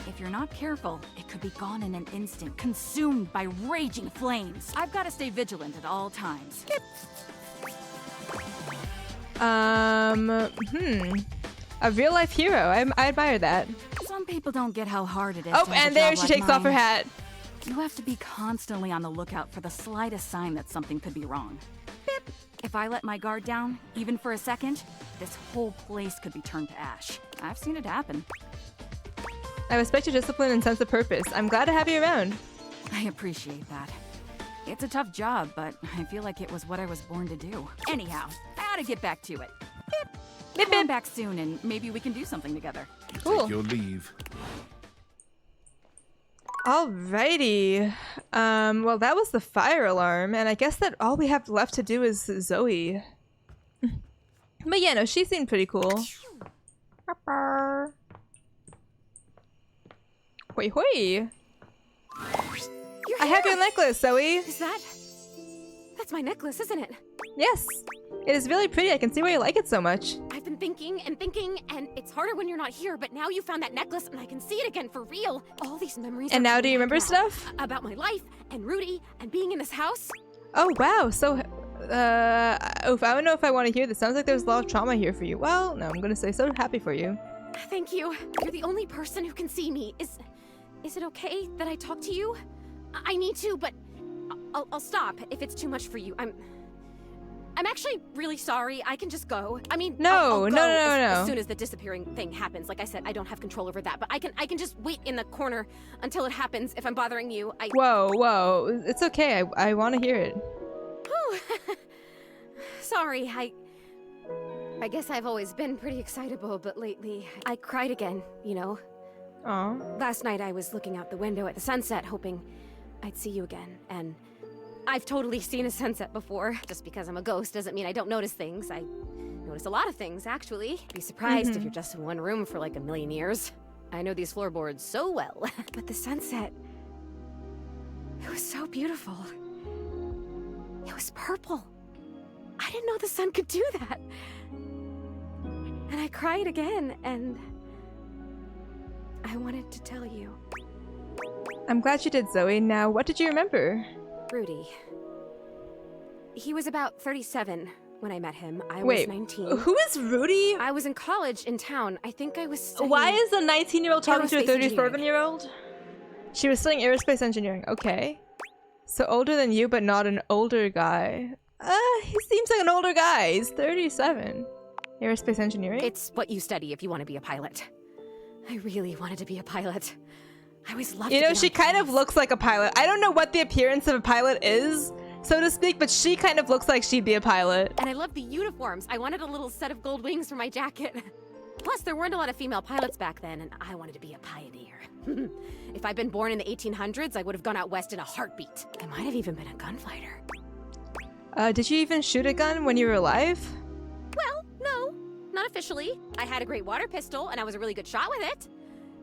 If you're not careful, it could be gone in an instant, consumed by raging flames. I've got to stay vigilant at all times. A real life hero. I admire that. Some people don't get how hard it is. Oh, to have and a there job she like takes off her mine. hat. You have to be constantly on the lookout for the slightest sign that something could be wrong. Bip. If I let my guard down, even for a second, this whole place could be turned to ash. I've seen it happen. I respect your discipline and sense of purpose. I'm glad to have you around. I appreciate that. It's a tough job, but I feel like it was what I was born to do. Anyhow, I ought to get back to it. Come on back soon, and maybe we can do something together. Cool. Take your leave. Alrighty. Well, that was the fire alarm, and I guess that all we have left to do is Zoe. But yeah, no, she seemed pretty cool. Hoi hoi. I have your necklace, Zoe. Is that? That's my necklace, isn't it? Yes. It is really pretty. I can see why you like it so much. I've been thinking, and it's harder when you're not here, but now you found that necklace, and I can see it again for real. All these memories. And now do you remember stuff? About my life, and Rudy, and being in this house. Oh, wow. So, I don't know if I want to hear this. Sounds like there's a lot of trauma here for you. Well, no, I'm gonna say so happy for you. Thank you. You're the only person who can see me. Is it okay that I talk to you? I need to, but I'll stop if it's too much for you. I'm actually really sorry. I can just go. I mean, no. As soon as the disappearing thing happens. Like I said, I don't have control over that, but I can just wait in the corner until it happens. If I'm bothering you, Whoa. It's okay. I want to hear it. Oh, sorry. I guess I've always been pretty excitable, but lately I cried again, you know? Aww. Last night I was looking out the window at the sunset, hoping I'd see you again, and I've totally seen a sunset before. Just because I'm a ghost doesn't mean I don't notice things. I notice a lot of things, actually. Be surprised if you're just in one room for like a million years. I know these floorboards so well. But the sunset, it was so beautiful. It was purple. I didn't know the sun could do that. And I cried again, and I wanted to tell you. I'm glad you did, Zoe. Now, what did you remember? Rudy. He was about 37 when I met him. I was 19. Who is Rudy? I was in college in town. I think I was studying... Why is a 19-year-old talking to a 37-year-old? She was studying aerospace engineering. Okay. So older than you, but not an older guy. He seems like an older guy. He's 37. Aerospace engineering? It's what you study if you want to be a pilot. I really wanted to be a pilot. I always loved You know, she kind of looks like a pilot. I don't know what the appearance of a pilot is, so to speak, but she kind of looks like she'd be a pilot. And I loved the uniforms. I wanted a little set of gold wings for my jacket. Plus, there weren't a lot of female pilots back then, and I wanted to be a pioneer. If I'd been born in the 1800s, I would have gone out west in a heartbeat. I might have even been a gunfighter. Did you even shoot a gun when you were alive? Well, no, not officially. I had a great water pistol, and I was a really good shot with it.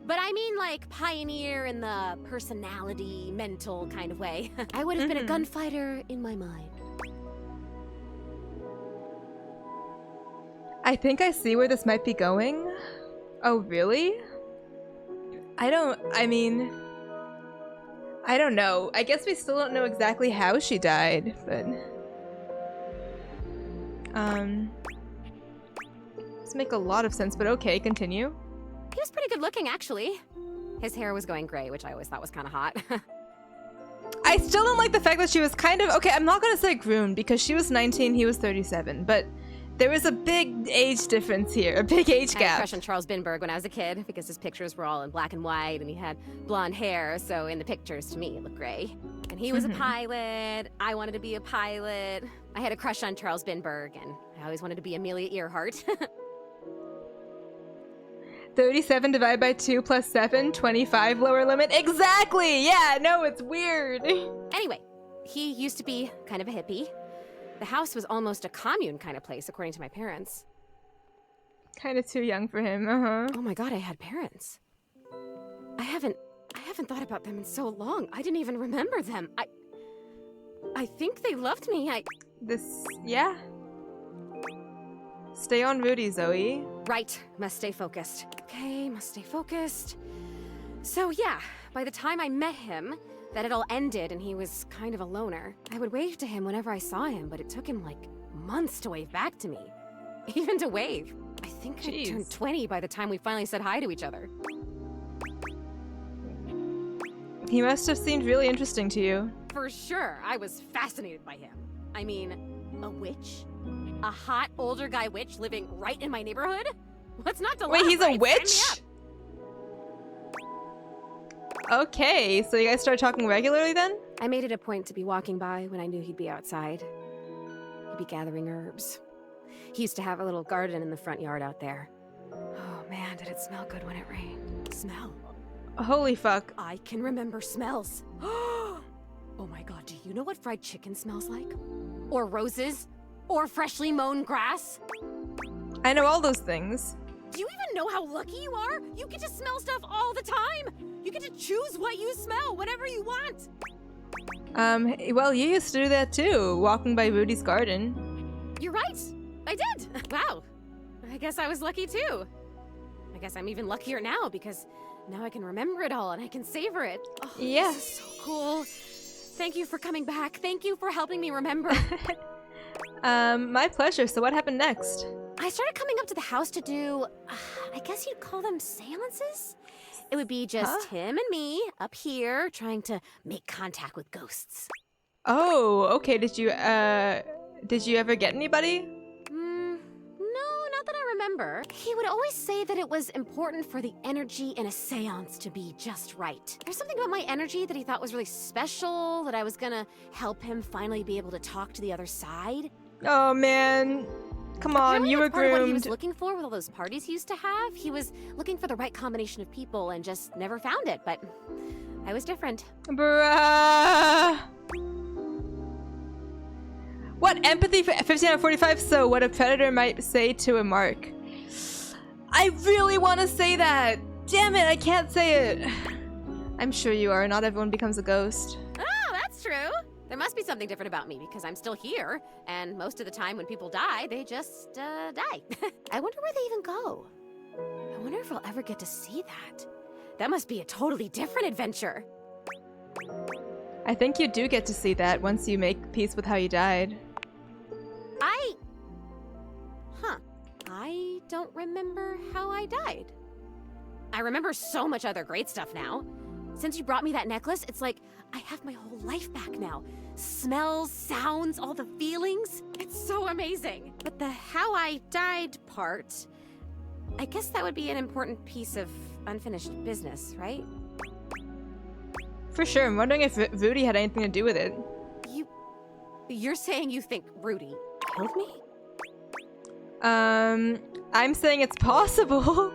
But I mean, like, pioneer in the personality, mental kind of way. I would have been a gunfighter in my mind. I think I see where this might be going. Oh, really? I don't know. I guess we still don't know exactly how she died, but... This make a lot of sense, but okay, continue. He was pretty good looking, actually. His hair was going gray, which I always thought was kind of hot. I still don't like the fact that she was kind of... Okay, I'm not gonna say groomed, because she was 19, he was 37, but there was a big age difference here, a big age gap. I had a crush on Charles Binberg when I was a kid, because his pictures were all in black and white, and he had blonde hair, so in the pictures, to me, it looked gray. And he was a pilot. I wanted to be a pilot. I had a crush on Charles Binberg, and I always wanted to be Amelia Earhart. 37 divided by 2 plus 7, 25 lower limit. Exactly! Yeah, no, it's weird. Anyway, he used to be kind of a hippie. The house was almost a commune kind of place, according to my parents. Kind of too young for him, Oh my god, I had parents. I haven't thought about them in so long. I didn't even remember them. I think they loved me. Yeah. Stay on Rudy, Zoe. Right, must stay focused. Okay, must stay focused. So yeah, by the time I met him, that it all ended and he was kind of a loner. I would wave to him whenever I saw him, but it took him like months to wave back to me. Even to wave. I think I turned 20 by the time we finally said hi to each other. He must have seemed really interesting to you. For sure, I was fascinated by him. I mean, a witch? A hot older guy witch living right in my neighborhood? What's not to love? Wait, he's a witch? Okay, so you guys started talking regularly then? I made it a point to be walking by when I knew he'd be outside. He'd be gathering herbs. He used to have a little garden in the front yard out there. Oh man, did it smell good when it rained. Smell. Holy fuck. I can remember smells. Oh my god, do you know what fried chicken smells like? Or roses? Or freshly mown grass? I know all those things. Do you even know how lucky you are? You get to smell stuff all the time! You get to choose what you smell whenever you want! Well, you used to do that too, walking by Rudy's garden. You're right! I did! Wow. I guess I was lucky too. I guess I'm even luckier now because now I can remember it all and I can savor it. Oh, yeah. This is so cool. Thank you for coming back. Thank you for helping me remember. My pleasure. So what happened next? I started coming up to the house to do, I guess you'd call them seances? It would be just him and me up here trying to make contact with ghosts. Oh, okay. Did you ever get anybody? No, not that I remember. He would always say that it was important for the energy in a seance to be just right. There's something about my energy that he thought was really special, that I was gonna help him finally be able to talk to the other side. Oh man. Come on, apparently you were part of what he groomed. was looking for with all those parties he used to have. He was looking for the right combination of people and just never found it, but I was different. Bruh. What empathy for 15 out of 45? So what a predator might say to a mark. I really want to say that. Damn it, I can't say it. I'm sure you are. Not everyone becomes a ghost. Oh, that's true. There must be something different about me because I'm still here, and most of the time when people die, they just die. I wonder where they even go. I wonder if I'll ever get to see that. That must be a totally different adventure. I think you do get to see that once you make peace with how you died. I don't remember how I died. I remember so much other great stuff now. Since you brought me that necklace, it's like I have my whole life back now. Smells, sounds, all the feelings. It's so amazing. But the how I died part, I guess that would be an important piece of unfinished business, right? For sure. I'm wondering if Rudy had anything to do with it. You're saying you think Rudy killed me? I'm saying it's possible.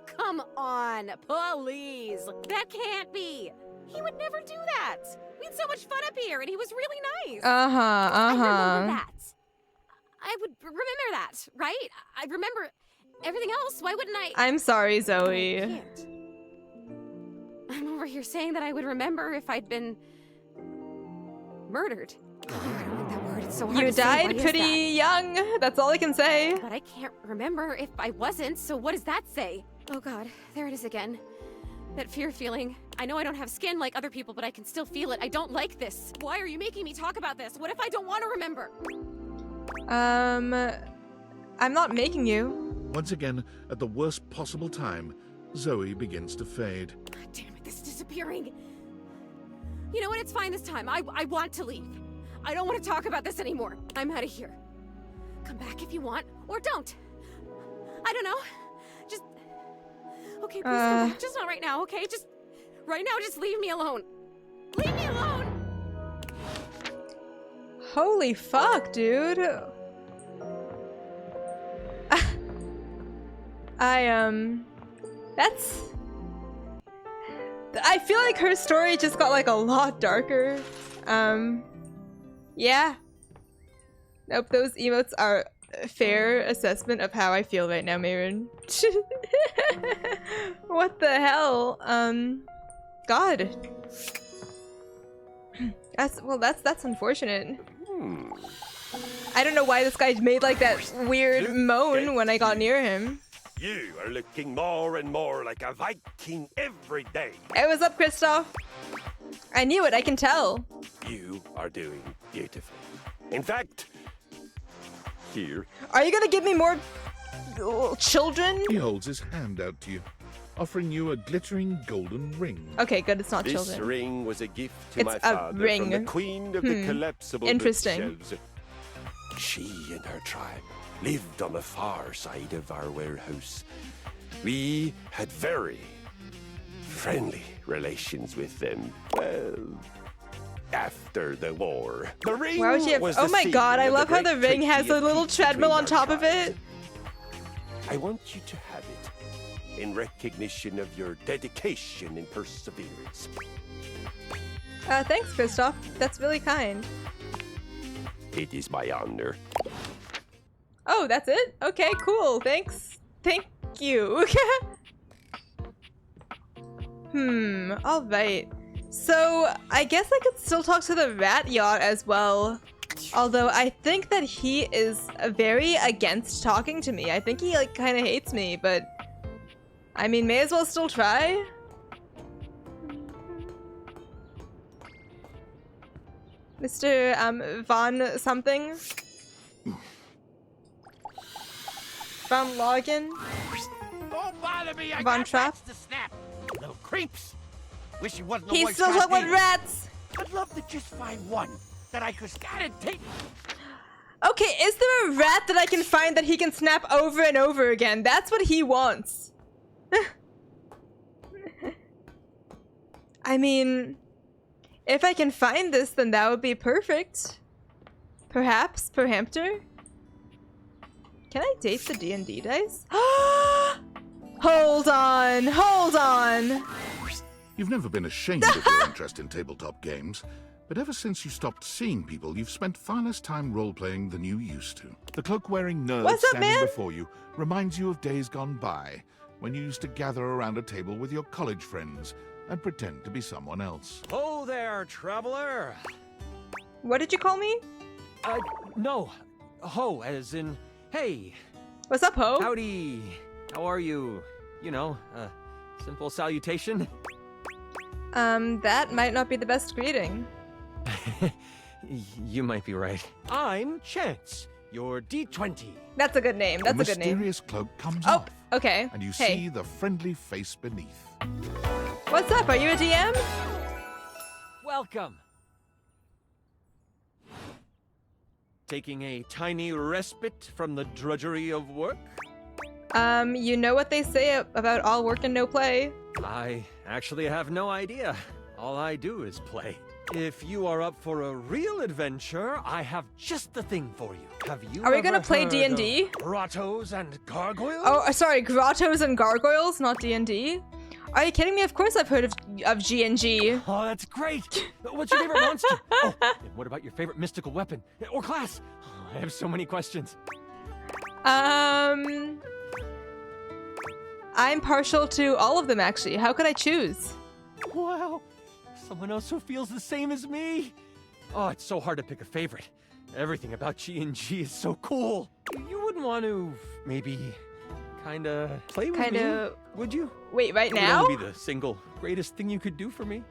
Come on, please. That can't be. He would never do that. We had so much fun up here, and he was really nice. I remember that. I would remember that, right? I remember everything else. Why wouldn't I? I'm sorry, Zoe. I can't. I'm over here saying that I would remember if I'd been murdered. Oh, I don't like that word. It's so hard You to say. died What pretty is young. That's all I can say. that? But I can't remember if I wasn't, so what does that say? Oh god, there it is again. That fear feeling. I know I don't have skin like other people, but I can still feel it. I don't like this. Why are you making me talk about this? What if I don't want to remember? I'm not making you. Once again, at the worst possible time, Zoe begins to fade. God damn it, this is disappearing. You know what? It's fine this time. I want to leave. I don't want to talk about this anymore. I'm out of here. Come back if you want, or don't. I don't know. Just... Okay, please come back. Just not right now, okay? Just... Right now, just leave me alone. Leave me alone! Holy fuck, dude. That's... I feel like her story just got like a lot darker. Yeah. Nope, those emotes are a fair assessment of how I feel right now, Mayron. What the hell? God. That's unfortunate. I don't know why this guy made like that weird moan when I got near him. You are looking more and more like a Viking every day. Hey, what's up, Kristoff? I knew it, I can tell. You are doing beautifully. In fact, here. Are you gonna give me more children? He holds his hand out to you, offering you a glittering golden ring. Okay, good, it's not this children. This ring was a gift to it's my a father ring. from the queen of the collapsible Interesting. bookshelves. She and her tribe lived on the far side of our warehouse. We had very friendly relations with them, well, after the war. The ring Why would you have... was Oh the my god, I seal of love the how the great ring has treaty a of little peace treadmill between on top our of it. I want you to have it in recognition of your dedication and perseverance. Thanks, Kristoff. That's really kind. It is my honor. Oh, that's it? Okay, cool. Thanks. Thank you. Alright. So, I guess I could still talk to the rat yacht as well. Although, I think that he is very against talking to me. I think he, like, kind of hates me, but... I mean, may as well still try. Mr. Von something? Von Login? Don't bother me, I Von got Trapp? rats to snap. Little creeps. Wish he wasn't the He's one still trapped talking with in. rats! I'd love to just find one that I could scan and take. Okay, is there a rat that I can find that he can snap over and over again? That's what he wants. I mean, if I can find this, then that would be perfect. Perhaps, perhampter? Can I date the D&D dice? Hold on, hold on. You've never been ashamed of your interest in tabletop games, but ever since you stopped seeing people, you've spent far less time role-playing than you used to. The cloak-wearing nerd What's up, standing man? before you reminds you of days gone by, when you used to gather around a table with your college friends and pretend to be someone else. Oh there, traveler! What did you call me? No. Ho, as in, hey. What's up, Ho? Howdy. How are you? You know, simple salutation. That might not be the best greeting. You might be right. I'm Chance, your D20. That's a good name. That's the a good name. mysterious cloak comes Oh, off, okay. and you Hey. see the friendly face beneath. What's up? Are you a DM? Welcome. Taking a tiny respite from the drudgery of work? You know what they say about all work and no play? I actually have no idea. All I do is play. If you are up for a real adventure, I have just the thing for you. Have you Are we gonna ever play heard D&D? of grottos and gargoyles? Oh, sorry, grottos and gargoyles, not D&D. Are you kidding me? Of course I've heard of G&G. Oh, that's great. What's your favorite monster? Oh, and what about your favorite mystical weapon or class? Oh, I have so many questions. I'm partial to all of them, actually. How could I choose? Wow, someone else who feels the same as me. Oh, it's so hard to pick a favorite. Everything about G&G is so cool. You wouldn't want to maybe kinda play with me, would you? Wait, right It would now? only be the single greatest thing you could do for me.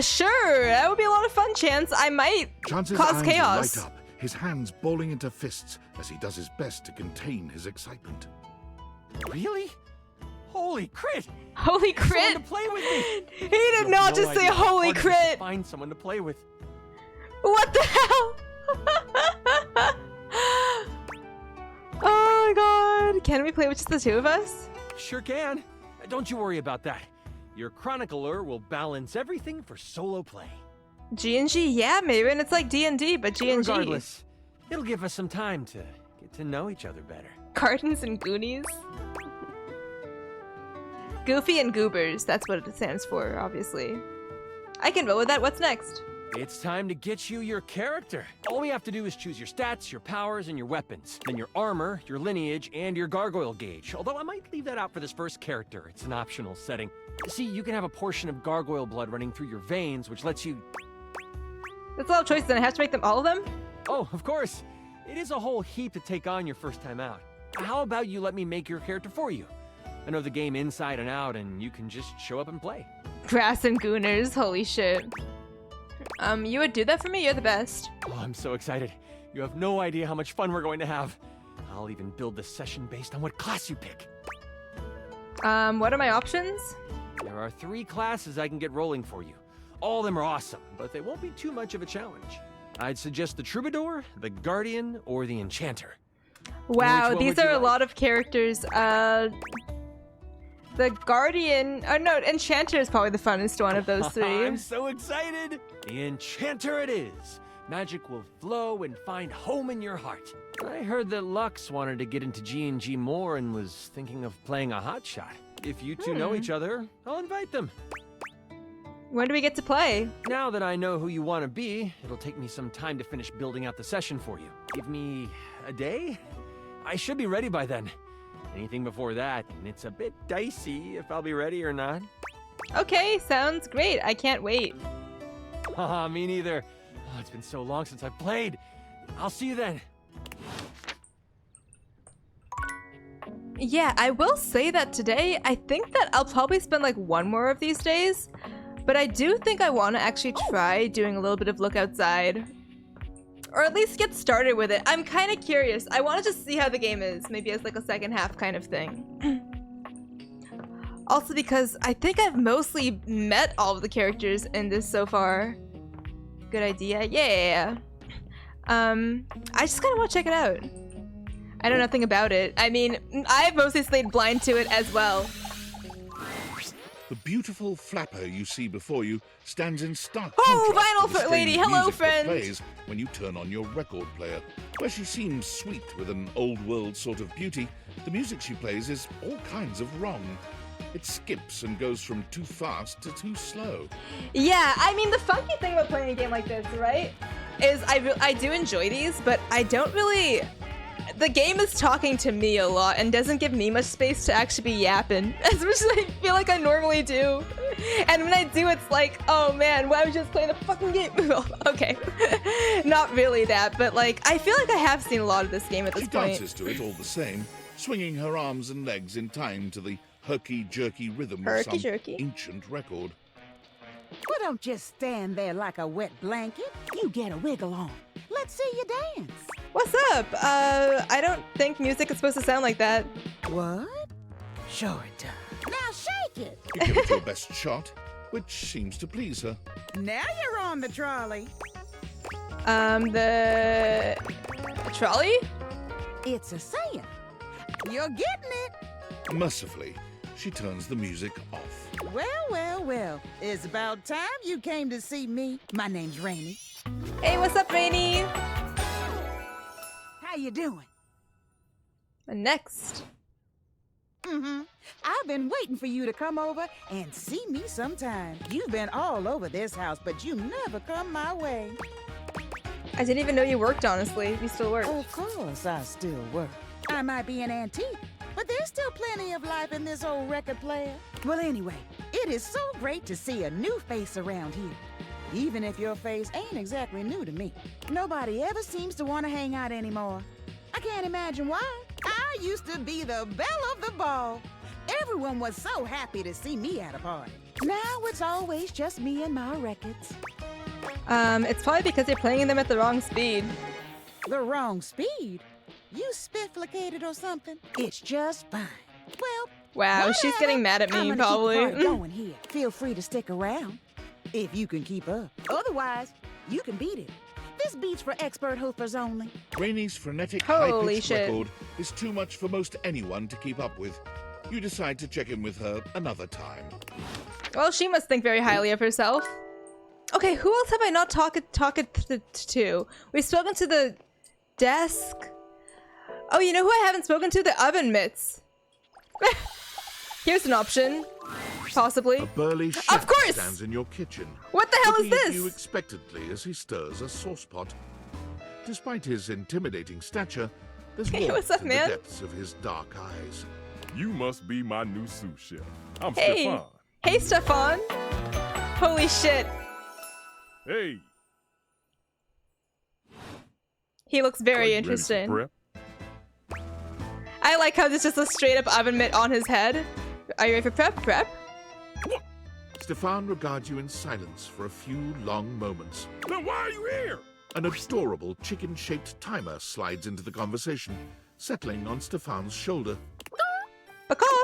Sure. That would be a lot of fun, Chance. I might Chance's cause eyes chaos. light up, his hands balling into fists as he does his best to contain his excitement. Really? Holy crit! Holy crit! Someone to play with me! He did not just say holy how hard it is to crit! Find someone to play with. What the hell? Oh my god. Can we play with just the two of us? Sure can. Don't you worry about that. Your chronicler will balance everything for solo play. G&G, yeah, maybe, and it's like D&D, but G&G. Regardless, it'll give us some time to get to know each other better. Cartons and Goonies. Goofy and Goobers, that's what it stands for, obviously. I can roll with that. What's next? It's time to get you your character. All we have to do is choose your stats, your powers, and your weapons. Then your armor, your lineage, and your gargoyle gauge. Although I might leave that out for this first character. It's an optional setting. See, you can have a portion of gargoyle blood running through your veins, which lets you... That's a lot of choices, and I have to make them all of them? Oh, of course. It is a whole heap to take on your first time out. How about you let me make your character for you? I know the game inside and out, and you can just show up and play. Grass and Gooners, holy shit. You would do that for me? You're the best. Oh, I'm so excited. You have no idea how much fun we're going to have. I'll even build the session based on what class you pick. What are my options? There are 3 classes I can get rolling for you. All of them are awesome, but they won't be too much of a challenge. I'd suggest the Troubadour, the Guardian, or the Enchanter. Wow, Which one these would you are a like? lot of characters. The Guardian. Oh no, Enchanter is probably the funnest one of those three. I'm so excited! The Enchanter it is! Magic will flow and find home in your heart. I heard that Lux wanted to get into G&G more and was thinking of playing a hotshot. If you two know each other, I'll invite them. When do we get to play? Now that I know who you want to be, it'll take me some time to finish building out the session for you. Give me a day? I should be ready by then. Anything before that, and it's a bit dicey if I'll be ready or not. Okay, sounds great. I can't wait. Haha, me neither. Oh, it's been so long since I've played. I'll see you then. Yeah, I will say that today, I think that I'll probably spend like one more of these days. But I do think I want to actually try doing a little bit of look outside. Or at least get started with it. I'm kind of curious. I want to just see how the game is. Maybe as like a second half kind of thing. Also because I think I've mostly met all of the characters in this so far. Good idea. Yeah. I just kind of want to check it out. I know nothing about it. I mean, I've mostly stayed blind to it as well. The beautiful flapper you see before you stands in stark contrast contrast vinyl to the lady, strange hello music that friend. plays when you turn on your record player. Where she seems sweet with an old world sort of beauty, the music she plays is all kinds of wrong. It skips and goes from too fast to too slow. Yeah, I mean the funky thing about playing a game like this, right, is I do enjoy these, but I don't really. The game is talking to me a lot and doesn't give me much space to actually be yapping, as much as I feel like I normally do. And when I do, it's like, oh man, why would you just play the fucking game? Well, okay, not really that, but like, I feel like I have seen a lot of this game at this point. She dances to it all the same, swinging her arms and legs in time to the herky-jerky rhythm of some ancient record. Well, don't just stand there like a wet blanket. You get a wiggle on. Let's see you dance. What's up? I don't think music is supposed to sound like that. What? Sure it does. Now shake it. You give it your best shot, which seems to please her. Now you're on the trolley. The trolley? It's a saying. You're getting it. Mercifully, she turns the music off. Well. It's about time you came to see me. My name's Rainy. Hey, what's up, Rainy? How you doing? Next. I've been waiting for you to come over and see me sometime. You've been all over this house, but you never come my way. I didn't even know you worked, honestly. You still work. Of course I still work. I might be an antique, but there's still plenty of life in this old record player. Well, anyway, it is so great to see a new face around here. Even if your face ain't exactly new to me. Nobody ever seems to want to hang out anymore. I can't imagine why. I used to be the belle of the ball. Everyone was so happy to see me at a party. Now it's always just me and my records. It's probably because you're playing them at the wrong speed. The wrong speed? You spifflicated or something? It's just fine. Well, wow, whatever. She's getting mad at me, I'm probably. Keep the party going here. Feel free to stick around. If you can keep up. Otherwise, you can beat it. This beat's for expert hoofers only. Rainy's frenetic, Holy high-pitched shit. record is too much for most anyone to keep up with. You decide to check in with her another time. Well, she must think very highly of herself. Okay, who else have I not talked to? We've spoken to the desk. Oh, you know who I haven't spoken to? The oven mitts. Here's an option. Possibly. A burly chef Of course! stands in your kitchen. What the hell is looking at this? you expectantly as he stirs a sauce pot. Despite his intimidating stature, there's Hey, warmth what's up, in man? the depths of his dark eyes. You must be my new sous chef. I'm Hey. Stefan. Hey, Stefan. Holy shit. Hey. He looks very Are you ready for interesting. prep? I like how there's just a straight up oven mitt on his head. Are you ready for prep? Prep? Stefan regards you in silence for a few long moments. Then why are you here? An adorable chicken-shaped timer slides into the conversation, settling on Stefan's shoulder.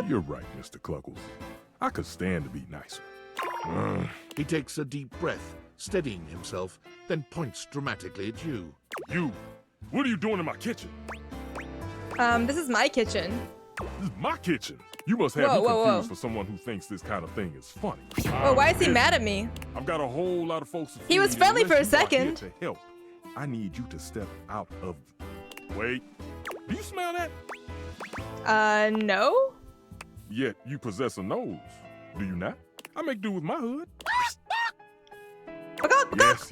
You're right, Mr. Cluckles. I could stand to be nicer. He takes a deep breath, steadying himself, then points dramatically at you. You! What are you doing in my kitchen? This is my kitchen. This is my kitchen. You must have me confused for someone who thinks this kind of thing is funny. Oh, why is he mad at me? I've got a whole lot of folks. He was friendly for a second. To help, I need you to step out of. Wait, do you smell that? No. Yet you possess a nose, do you not? I make do with my hood.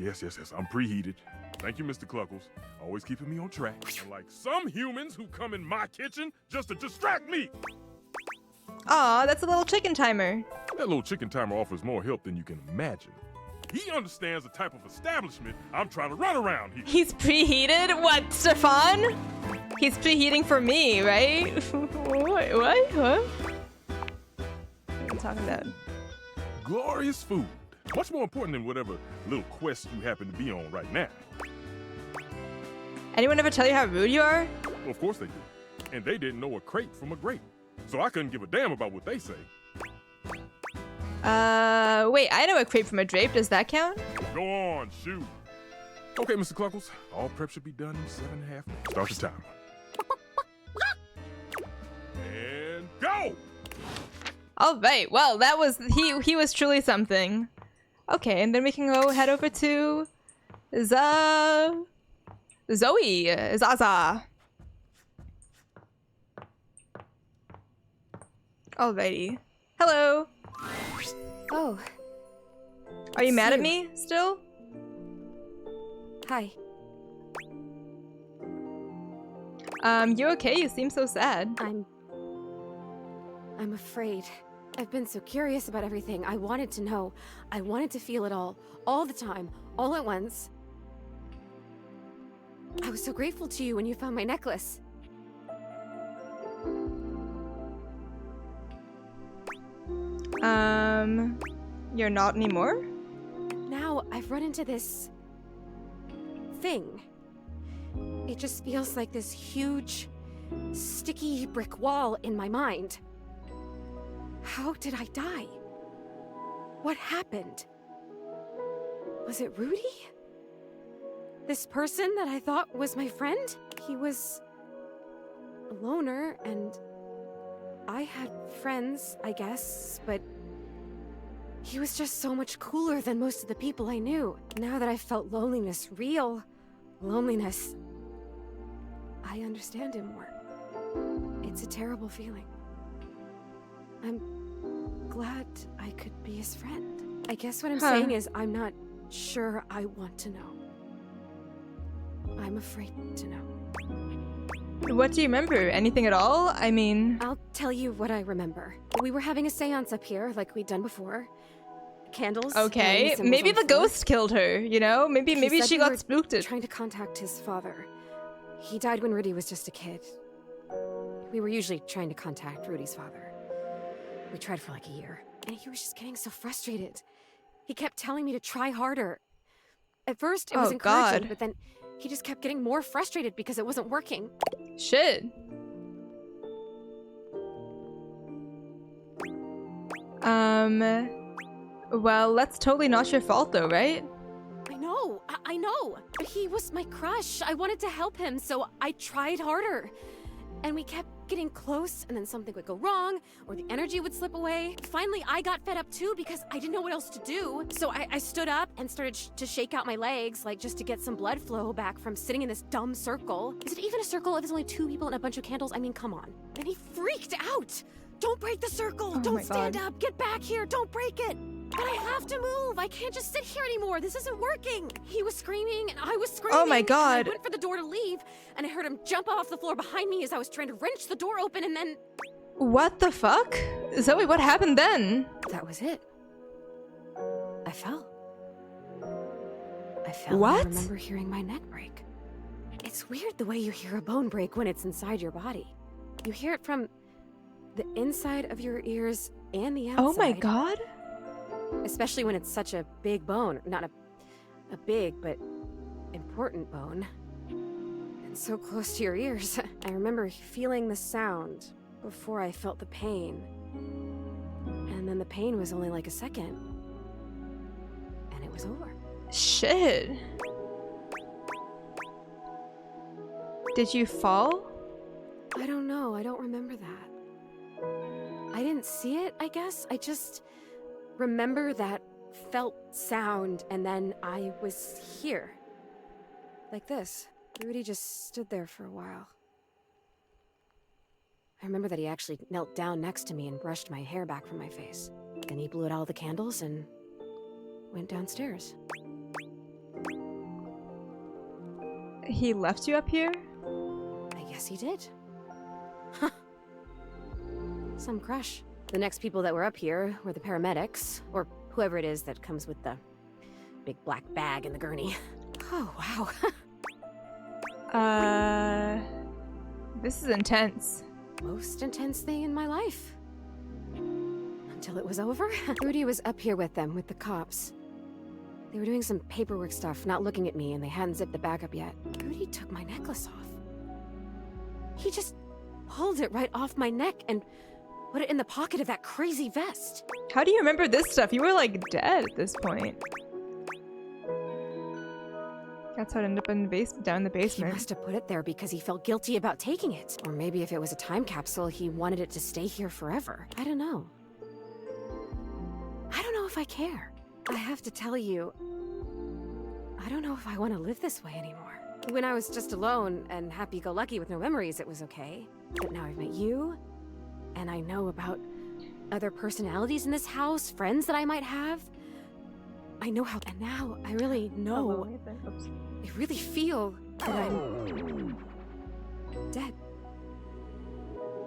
Yes. I'm preheated. Thank you, Mr. Cluckles. Always keeping me on track. Unlike some humans who come in my kitchen just to distract me. Aw, that's a little chicken timer. That little chicken timer offers more help than you can imagine. He understands the type of establishment I'm trying to run around here. He's preheated? What, Stefan? He's preheating for me, right? What? Huh? What are you talking about? Glorious food. Much more important than whatever little quest you happen to be on right now. Anyone ever tell you how rude you are? Well, of course they do. And they didn't know a crate from a grape. So I couldn't give a damn about what they say. Wait, I know a crepe from a drape. Does that count? Go on, shoot. Okay, Mr. Cluckles. All prep should be done in 7.5 minutes. Start the timer. And go! All right. Well, that was he was truly something. Okay, and then we can go head over to Zoe. Zaza. Alrighty. Hello. Oh. Are you mad at me still? Hi. You okay? You seem so sad. I'm afraid. I've been so curious about everything. I wanted to know. I wanted to feel it all the time, all at once. I was so grateful to you when you found my necklace. You're not anymore? Now I've run into this thing. It just feels like this huge, sticky brick wall in my mind. How did I die? What happened? Was it Rudy? This person that I thought was my friend? He was a loner, and I had friends, I guess, but he was just so much cooler than most of the people I knew. Now that I felt loneliness, real loneliness, I understand him more. It's a terrible feeling. I'm glad I could be his friend. I guess what I'm saying is I'm not sure I want to know. I'm afraid to know. What do you remember? Anything at all? I mean... I'll tell you what I remember. We were having a seance up here, like we'd done before. Candles. Okay, maybe the ghost killed her, you know? Maybe she got spooked. Trying to contact his father. He died when Rudy was just a kid. We were usually trying to contact Rudy's father. We tried for like a year, and he was just getting so frustrated. He kept telling me to try harder. At first, it was encouraging, but then he just kept getting more frustrated because it wasn't working. Shit. Well, that's totally not your fault though, right? I know. But he was my crush. I wanted to help him, so I tried harder. And we kept getting close, and then something would go wrong, or the energy would slip away. Finally, I got fed up too because I didn't know what else to do. So I stood up and started to shake out my legs, like just to get some blood flow back from sitting in this dumb circle. Is it even a circle if there's only 2 people and a bunch of candles? I mean, come on. And he freaked out. Don't break the circle. Don't stand up. Get back here. Don't break it. But I have to move. I can't just sit here anymore. This isn't working. He was screaming and I was screaming. Oh my god. I went for the door to leave and I heard him jump off the floor behind me as I was trying to wrench the door open, and then... What the fuck? Zoe, what happened then? That was it. I fell. And I remember hearing my neck break. It's weird the way you hear a bone break when it's inside your body. You hear it from the inside of your ears and the outside. Oh my god. Especially when it's such a big bone. Not a big, but important bone. And so close to your ears. I remember feeling the sound before I felt the pain. And then the pain was only like a second. And it was over. Shit. Did you fall? I don't know. I don't remember that. I didn't see it, I guess. I just remember that felt sound, and then I was here. Like this. Rudy just stood there for a while. I remember that he actually knelt down next to me and brushed my hair back from my face. Then he blew out all the candles and went downstairs. He left you up here? I guess he did. Huh. Some crush. The next people that were up here were the paramedics, or whoever it is that comes with the big black bag and the gurney. Oh, wow. This is intense. Most intense thing in my life. Until it was over. Rudy was up here with them, with the cops. They were doing some paperwork stuff, not looking at me, and they hadn't zipped the bag up yet. Rudy took my necklace off. He just pulled it right off my neck and put it in the pocket of that crazy vest. How do you remember this stuff? You were like dead at this point. That's how it ended up in the down in the basement. He must have put it there because he felt guilty about taking it. Or maybe if it was a time capsule, he wanted it to stay here forever. I don't know. I don't know if I care. I have to tell you, I don't know if I want to live this way anymore. When I was just alone and happy-go-lucky with no memories, it was okay. But now I've met you, and I know about other personalities in this house, friends that I might have. I know how, and now I really know. I really feel that I'm dead.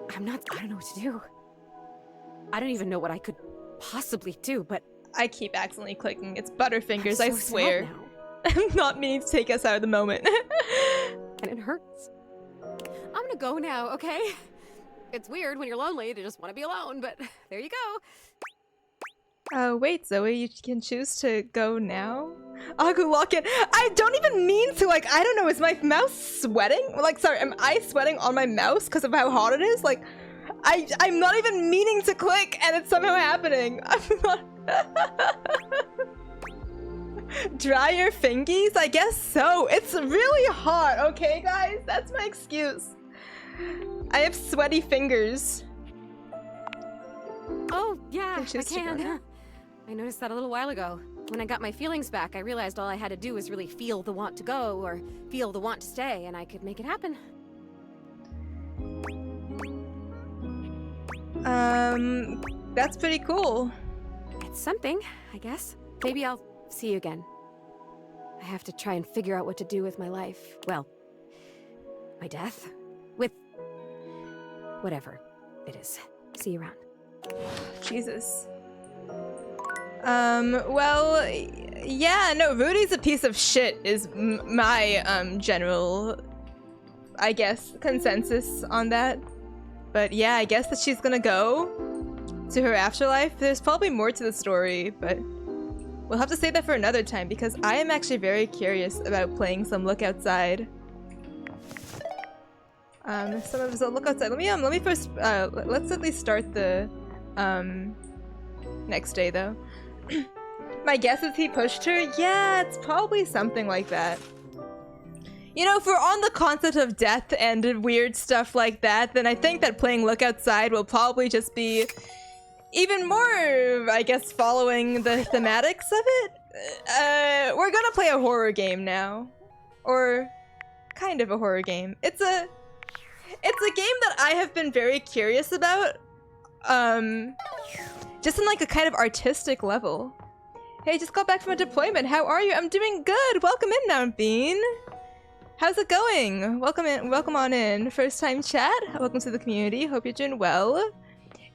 I don't know what to do. I don't even know what I could possibly do, but I keep accidentally clicking. It's Butterfingers, so I swear. I'm not meaning to take us out of the moment. And it hurts. I'm gonna go now, okay? It's weird when you're lonely to just want to be alone, but there you go. Wait, Zoe, you can choose to go now? Agu, lock in. I don't even mean to, like, I don't know, is my mouse sweating? Like, sorry, am I sweating on my mouse because of how hot it is? Like, I'm not even meaning to click, and it's somehow happening. I'm not... Dry your fingies? I guess so. It's really hot, okay, guys? That's my excuse. I have sweaty fingers. Oh, yeah, I can. I noticed that a little while ago. When I got my feelings back, I realized all I had to do was really feel the want to go or feel the want to stay, and I could make it happen. That's pretty cool. It's something, I guess. Maybe I'll see you again. I have to try and figure out what to do with my life. Well, my death. With whatever it is. See you around. Jesus. Well, yeah, no, Rudy's a piece of shit is my, general, I guess, consensus on that. But yeah, I guess that she's gonna go to her afterlife. There's probably more to the story, but we'll have to save that for another time because I am actually very curious about playing some Look Outside. Some of the Look Outside. Let me first, let's at least start the, next day though. My guess is he pushed her? Yeah, it's probably something like that. You know, if we're on the concept of death and weird stuff like that, then I think that playing Look Outside will probably just be even more, I guess, following the thematics of it. We're gonna play a horror game now. Or kind of a horror game. It's a game that I have been very curious about. Just in like a kind of artistic level. Hey, just got back from a deployment. How are you? I'm doing good. Welcome in, Mount Bean. How's it going? Welcome in. Welcome on in. First time chat. Welcome to the community. Hope you're doing well.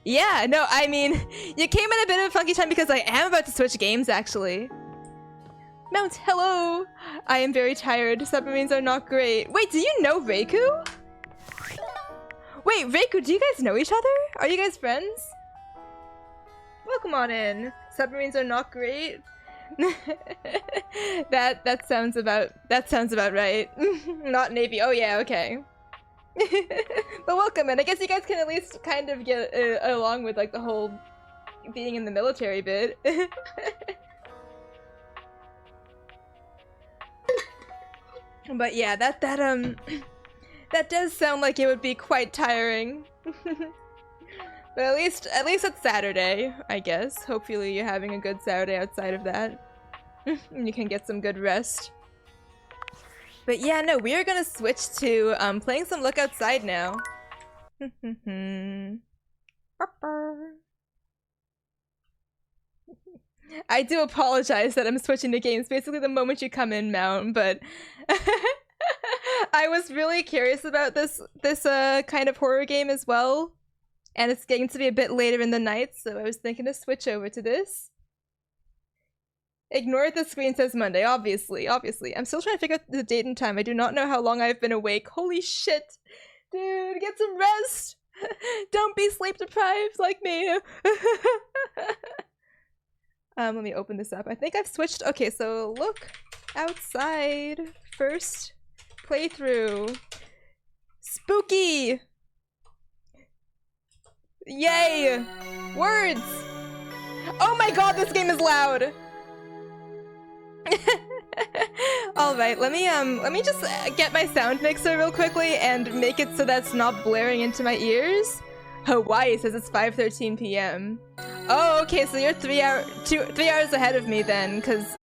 Yeah, no, I mean, you came in a bit of a funky time because I am about to switch games, actually. Mount, hello. I am very tired. Submarines are not great. Wait, do you know Reiku? Wait, Reiku, do you guys know each other? Are you guys friends? Welcome on in. Submarines are not great. that sounds about right. Not Navy. Oh yeah, okay. But welcome in. I guess you guys can at least kind of get along with like the whole being in the military bit. But yeah, that does sound like it would be quite tiring. But at least it's Saturday, I guess. Hopefully you're having a good Saturday outside of that. And you can get some good rest. But yeah, no, we are gonna switch to playing some Look Outside now. I do apologize that I'm switching the games basically the moment you come in, Mount, but I was really curious about this kind of horror game as well. And it's getting to be a bit later in the night, so I was thinking to switch over to this. Ignore the screen says Monday, obviously. I'm still trying to figure out the date and time. I do not know how long I've been awake. Holy shit! Dude, get some rest! Don't be sleep deprived like me! Let me open this up. I think I've switched. Okay, so Look Outside. First playthrough. Spooky! Yay! Words! Oh my god, this game is loud! Alright, let me just get my sound mixer real quickly and make it so that's not blaring into my ears. Hawaii says it's 5:13 p.m. Oh, okay, so you're 3 hours ahead of me then, because